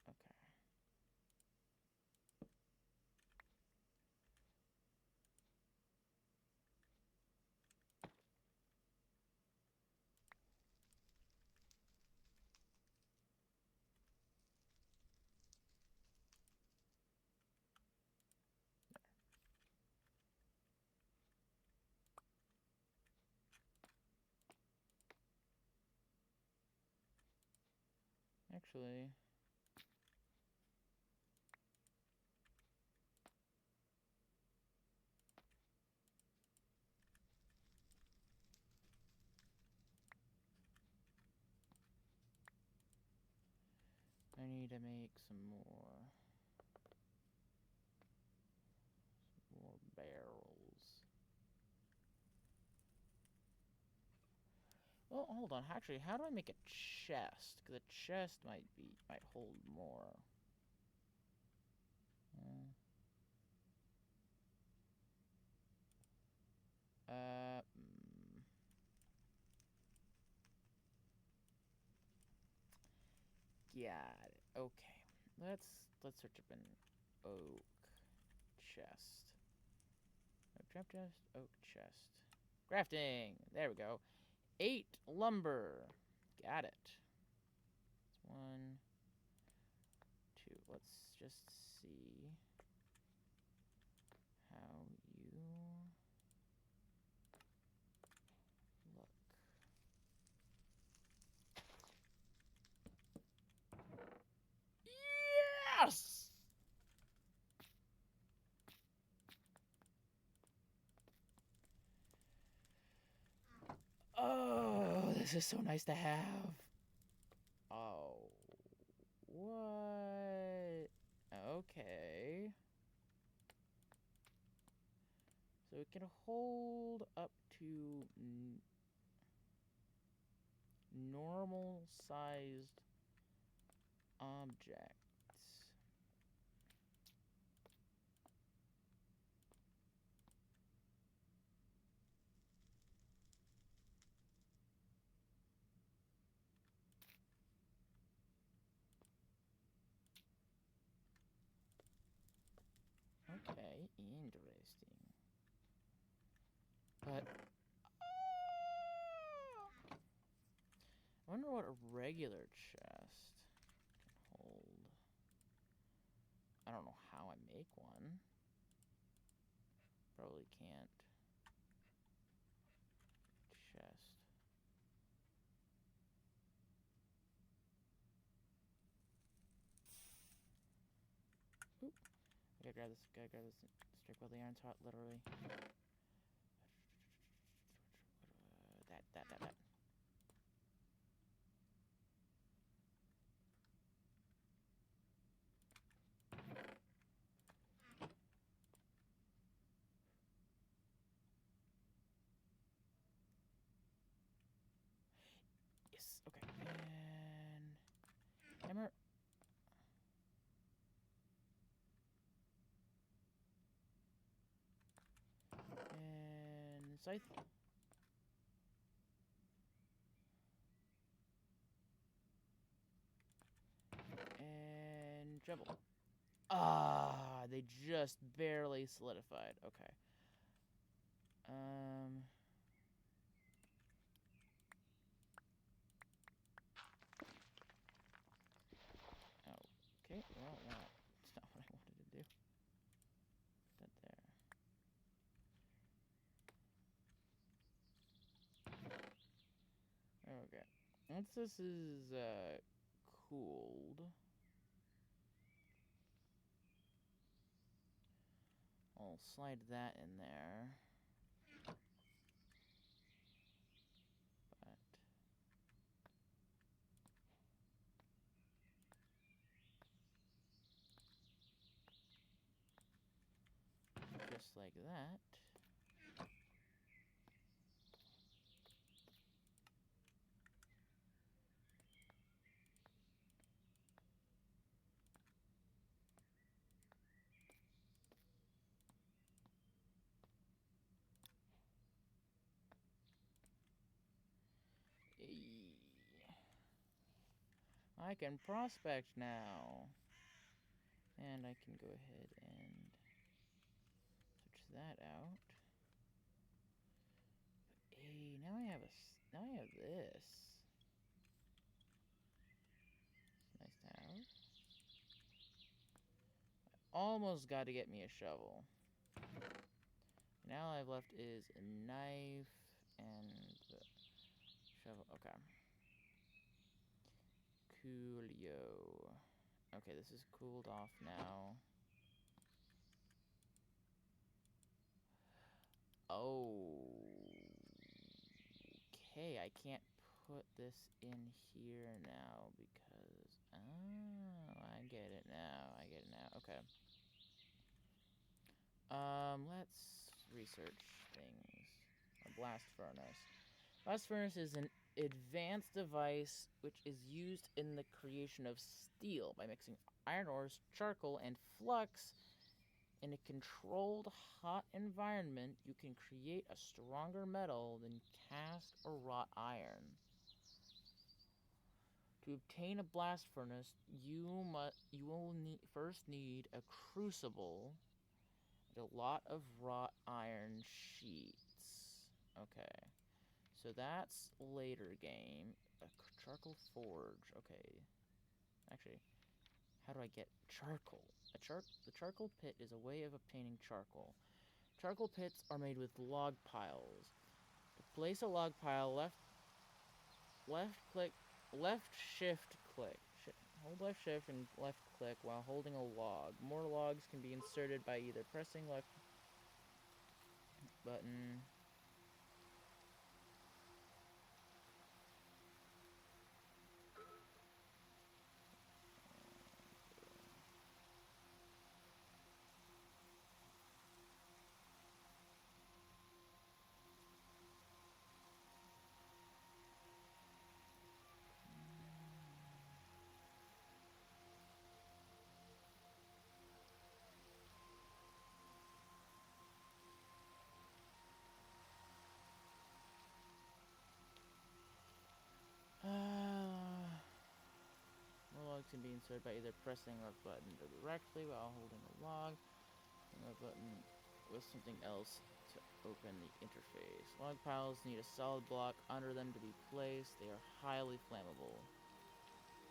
Okay. Actually, I need to make some more barrels. Well, hold on. Actually, how do I make a chest? Because a chest might hold more. Uh, Got it. Okay. Let's search up an oak chest. Oak trap chest, oak chest. Crafting! There we go. 8 lumber. Got it. That's 1, 2. Let's just see how you look. Yes! this is so nice to have. Oh. What? Okay. So it can hold up to normal sized objects. Okay, interesting. But I wonder what a regular chest can hold. I don't know how I make one. Probably can't. Chest. Oop. Gotta grab this stick while the iron's hot, literally. That. Yes, okay. And hammer. And scythe. And shovel. Ah, they just barely solidified. Okay. Okay, well, that's not what I wanted to do. Put that there. Okay. Once this is, cooled, I'll slide that in there. But just like that. I can prospect now. And I can go ahead and switch that out. But, hey, now I have this. It's nice to have. I almost got to get me a shovel. Now all I've left is a knife and the shovel. Okay. Coolio. Okay, this is cooled off now. Oh. Okay, I can't put this in here now because... Oh, I get it now. Okay. Let's research things. A blast furnace. Blast furnace is an advanced device which is used in the creation of steel by mixing iron ores, charcoal, and flux. In a controlled hot environment, you can create a stronger metal than cast or wrought iron. To obtain a blast furnace, you will first need a crucible and a lot of wrought iron sheets. Okay. So that's later game. A charcoal forge. Okay. Actually, how do I get charcoal? The charcoal pit is a way of obtaining charcoal. Charcoal pits are made with log piles. To place a log pile, hold left shift and left click while holding a log. More logs can be inserted by either pressing left button logs can be inserted by either pressing the left button directly while holding a log, and the button with something else to open the interface. Log piles need a solid block under them to be placed. They are highly flammable.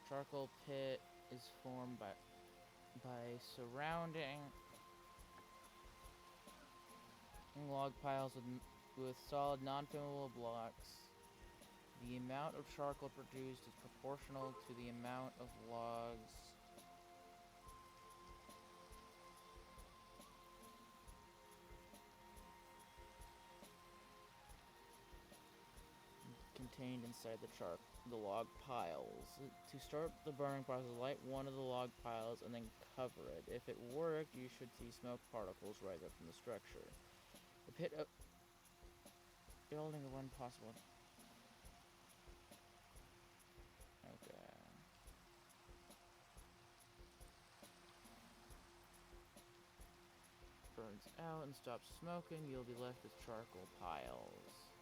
Charcoal pit is formed by surrounding log piles with solid non-flammable blocks. The amount of charcoal produced is proportional to the amount of logs contained inside the log piles. To start the burning process, light one of the log piles and then cover it. If it worked, you should see smoke particles rise up from the structure. The pit of building of one possible. Okay. Burns out and stops smoking, you'll be left with charcoal piles.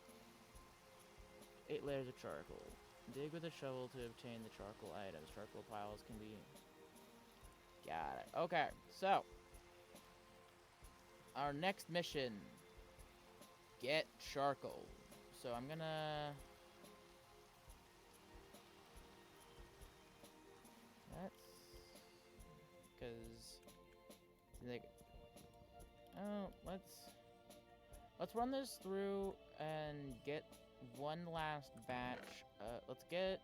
8 layers of charcoal. Dig with a shovel to obtain the charcoal items. Charcoal piles can be... Got it. Okay, so. Our next mission. Get charcoal. So I'm gonna... Let's run this through and get one last batch. Let's get...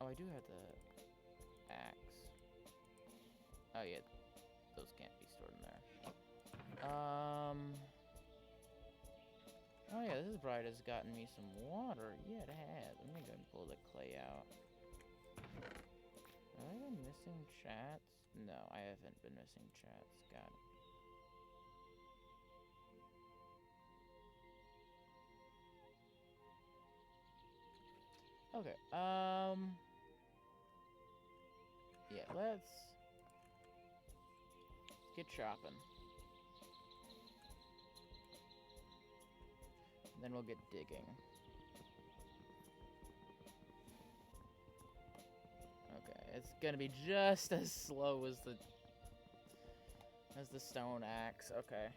Oh, I do have the axe. Oh, yeah. Those can't be stored in there. Oh, yeah, this bride has gotten me some water. Yeah, it has. I'm gonna go and pull the clay out. Have I been missing chats? No, I haven't been missing chats. Got it. Okay, yeah, let's get chopping. Then we'll get digging. Okay, it's gonna be just as slow as the stone axe. Okay.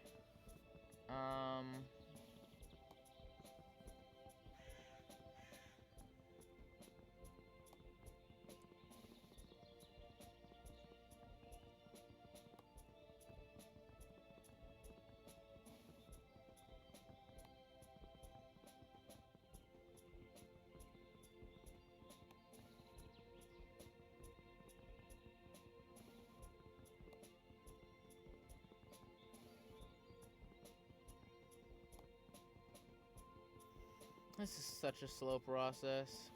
This is such a slow process.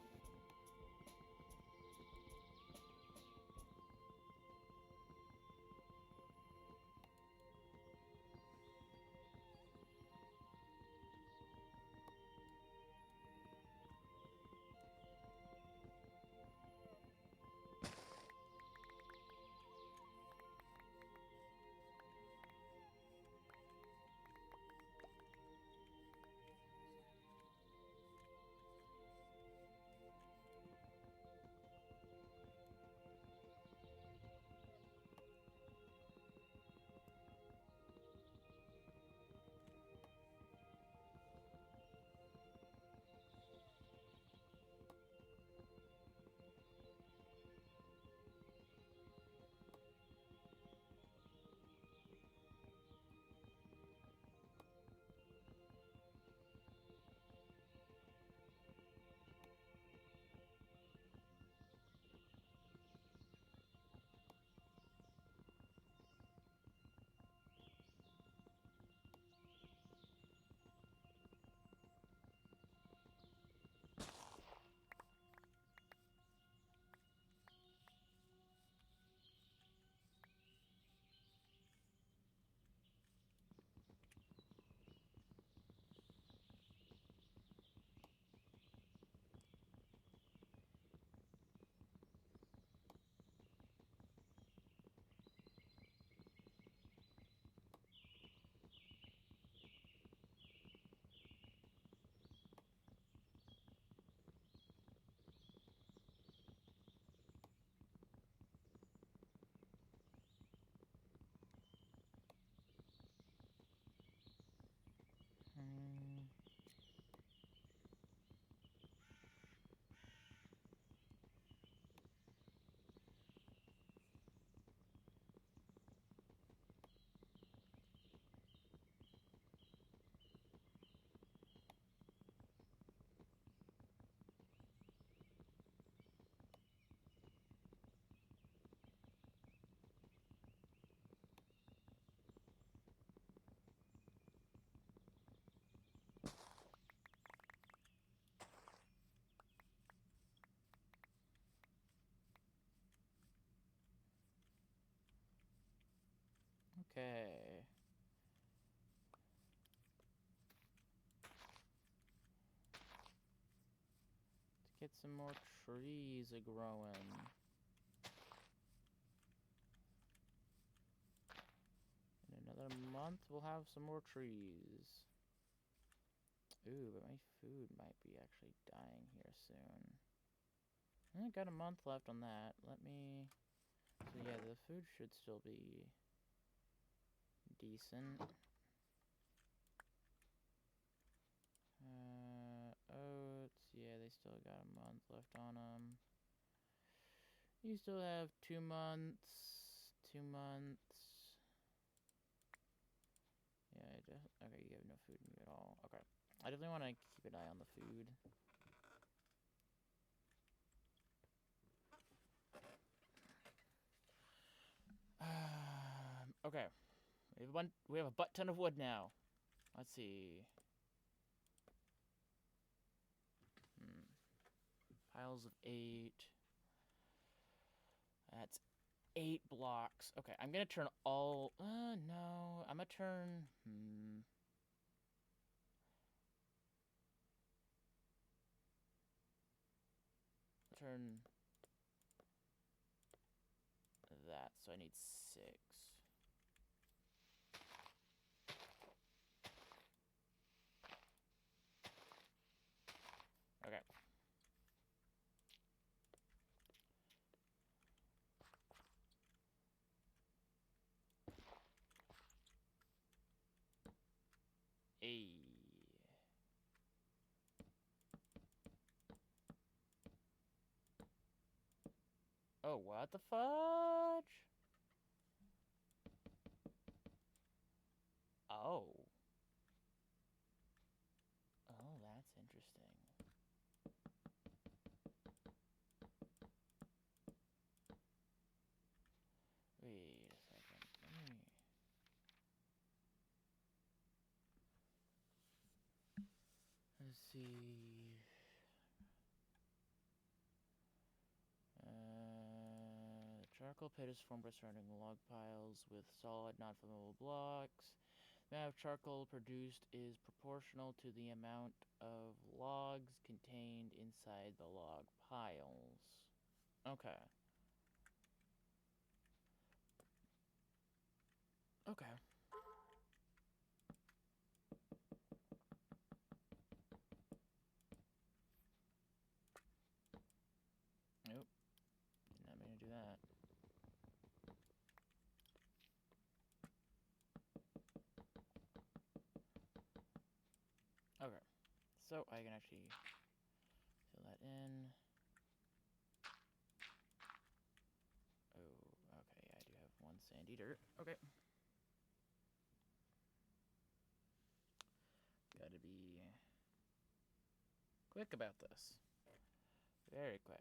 Okay. Let's get some more trees a-growing. In another month, we'll have some more trees. Ooh, but my food might be actually dying here soon. I got a month left on that. Let me... So yeah, the food should still be decent. Oats, yeah, they still got a month left on them. You still have 2 months. 2 months. Yeah, okay, you have no food in you at all. Okay. I definitely want to keep an eye on the food. Okay. We have a butt ton of wood now. Let's see. Piles of 8. That's 8 blocks. Okay, I'm gonna turn all... no. I'm gonna turn... Turn... that, so I need 6. Okay. Hey. Oh, what the fudge? Oh. Oh, that's interesting. Wait a second. Let's see. Charcoal pit is formed by surrounding log piles with solid, non-flammable blocks. The amount of charcoal produced is proportional to the amount of logs contained inside the log piles. Okay. Okay. Nope. Did not mean to do that. Okay. So I can actually fill that in. Oh, okay. I do have 1 sandy dirt. Okay. Gotta be quick about this. Very quick.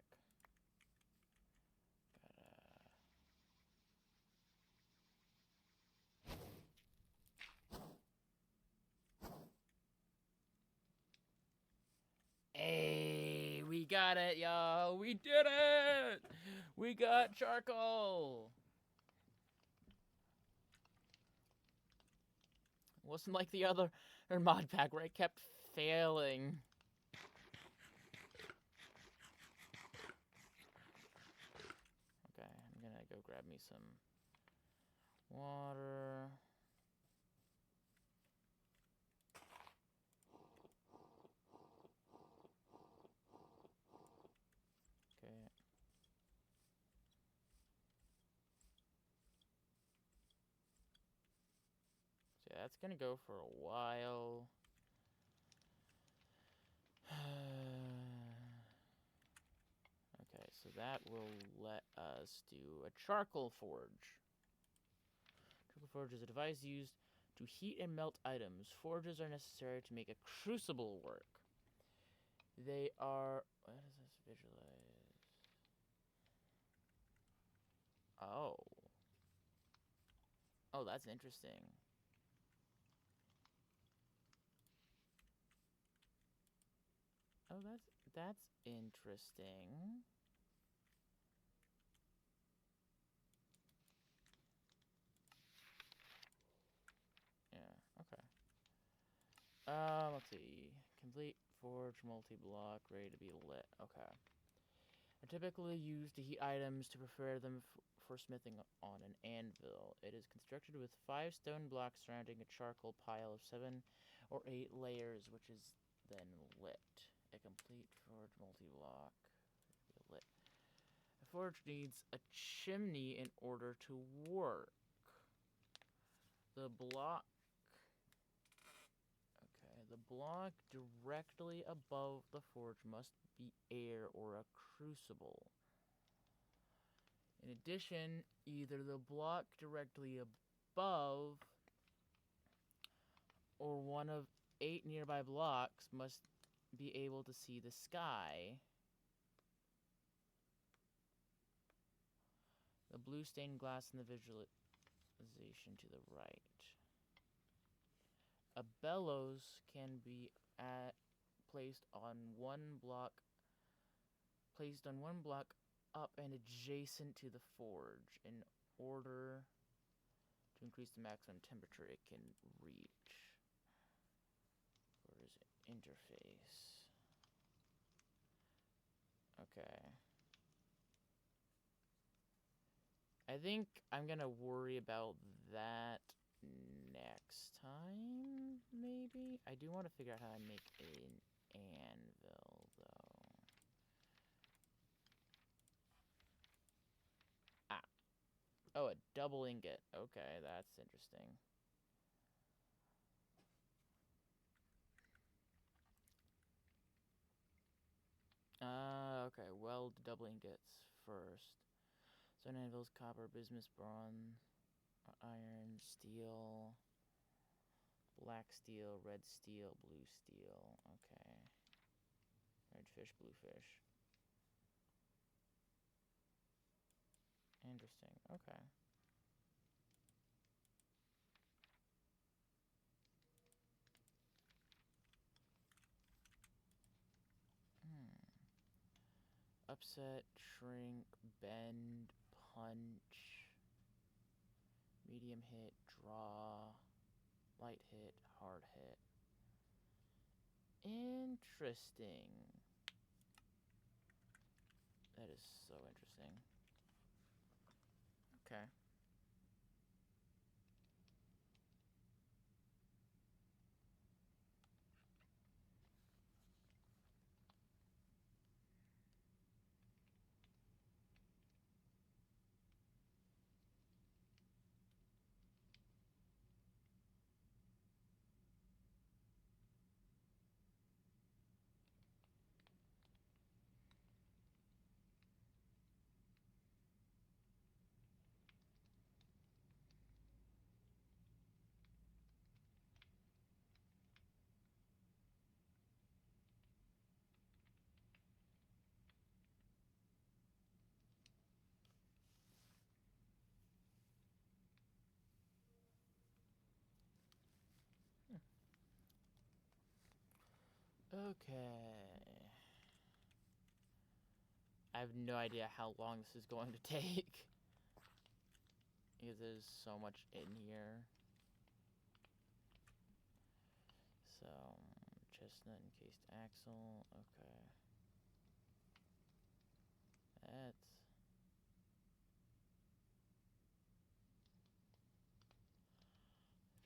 Hey, we got it, y'all. We did it. We got charcoal. Wasn't like the other Modpack where I kept failing. Okay, I'm gonna go grab me some water. Okay. So yeah, that's gonna go for a while. Okay, so that will let us do a charcoal forge. Charcoal forge is a device used to heat and melt items. Forges are necessary to make a crucible work. They are... What does this visualize? Oh. Oh, that's interesting. Oh, that's interesting. Let's see. Complete forge multi-block, ready to be lit. Okay. Are typically used to heat items to prepare them for smithing on an anvil. It is constructed with 5 stone blocks surrounding a charcoal pile of 7 or 8 layers, which is then lit. A complete forge multi-block. Lit. A forge needs a chimney in order to work. The block directly above the forge must be air or a crucible. In addition, either the block directly above or one of 8 nearby blocks must be able to see the sky. The blue stained glass in the visualization to the right. A bellows can be placed on one block up and adjacent to the forge in order to increase the maximum temperature it can reach. Where is it? Interface. Okay. I think I'm gonna worry about that next time, maybe? I do want to figure out how to make an anvil, though. Ah. Oh, a double ingot. Okay, that's interesting. Okay, weld double ingots first. Stone anvils, copper, bismuth, bronze, iron, steel, black steel, red steel, blue steel. Okay. Red fish, blue fish. Interesting. Okay. Upset, shrink, bend, punch, medium hit, draw, light hit, hard hit. Interesting. That is so interesting. Okay. Okay. I have no idea how long this is going to take. Because there's so much in here. So, chestnut encased axle. Okay. That's...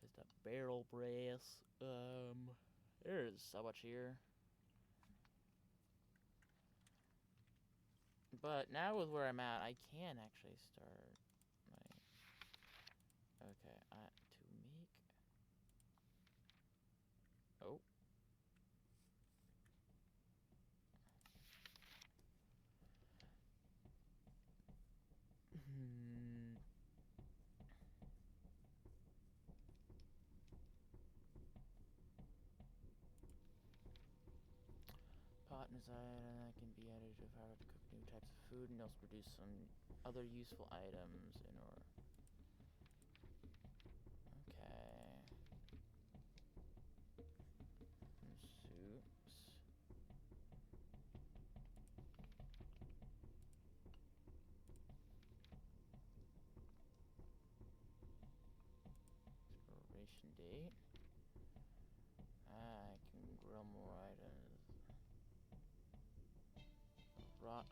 just a barrel brace. There's so much here. But now with where I'm at, I can actually start my... Okay, to make... Oh. Pot inside that can be added to power to cook new types of food and also produce some other useful items in order. Okay. Soups. Expiration date. Ah.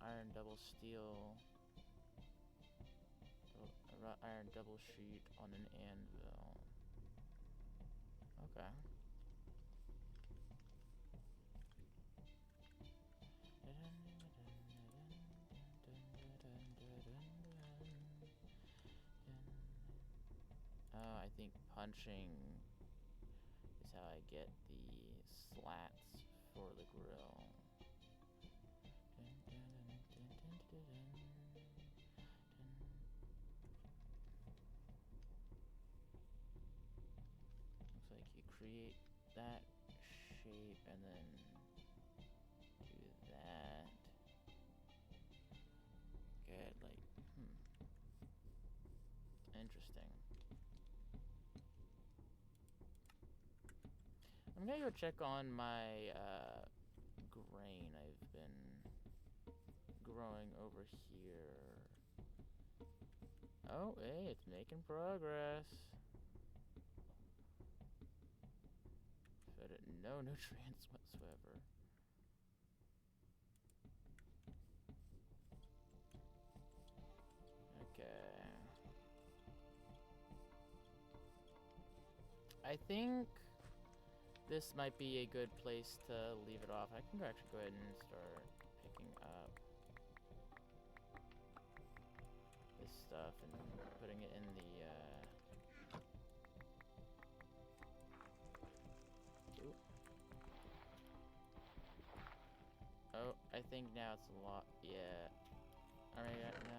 iron double steel. Wrought iron double sheet on an anvil. Okay. I think punching is how I get the slats for the grill. Looks like you create that shape and then do that. Good, like, interesting. I'm gonna go check on my grain I've been growing over here. Oh, hey, it's making progress. Fed it no nutrients whatsoever. Okay. I think this might be a good place to leave it off. I can actually go ahead and start picking up this stuff and putting it in the Oop. Oh, I think now it's a lot. Yeah. I mean, no, I don't know.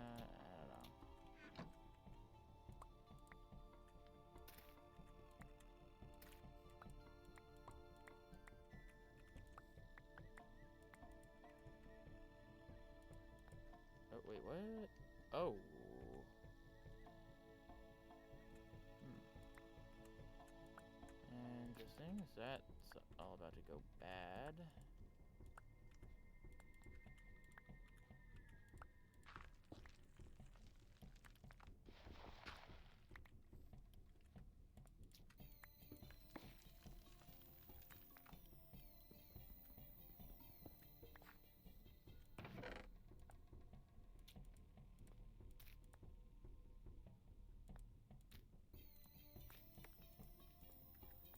Oh, wait, what? Oh. Interesting. Is that all about to go bad?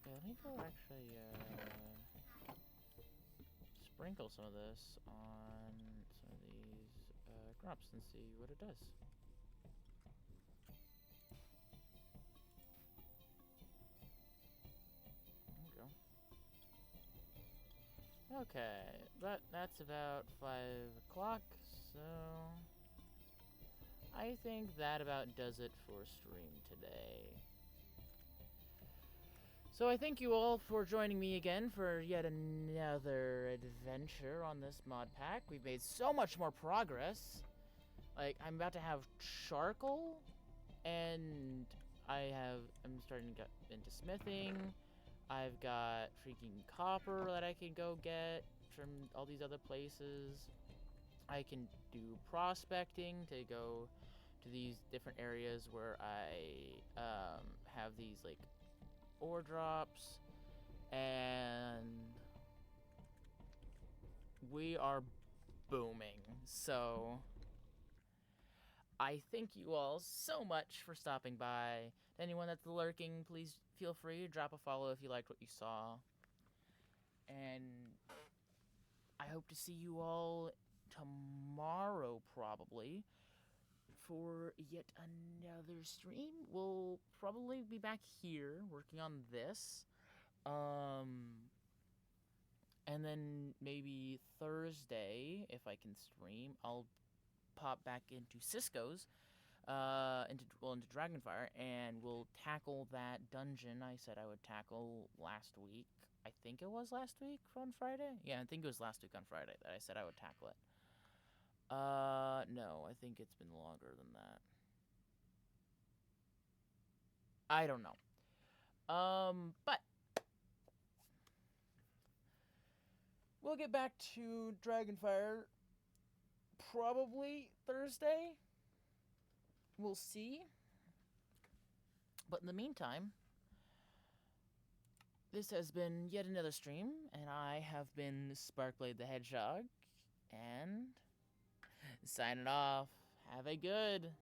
Yeah, let me go actually, sprinkle some of this on some of these, crops and see what it does. There we go. Okay, but that's about 5 o'clock, so I think that about does it for stream today. So I thank you all for joining me again for yet another adventure on this mod pack. We've made so much more progress. Like, I'm about to have charcoal, and I'm starting to get into smithing. I've got freaking copper that I can go get from all these other places. I can do prospecting to go to these different areas where I have these, like, ore drops, and we are booming. So I thank you all so much for stopping by. To anyone that's lurking, please feel free to drop a follow if you liked what you saw. And I hope to see you all tomorrow, probably, for yet another stream. We'll probably be back here working on this. And then maybe Thursday, if I can stream, I'll pop back into Cisco's, into Dragonfire, and we'll tackle that dungeon I said I would tackle last week. I think it was last week on Friday? Yeah, I think it was last week on Friday that I said I would tackle it. No, I think it's been longer than that. I don't know. But we'll get back to Dragonfire probably Thursday. We'll see. But in the meantime, this has been yet another stream, and I have been Sparkblade the Hedgehog, and Signing off. Have a good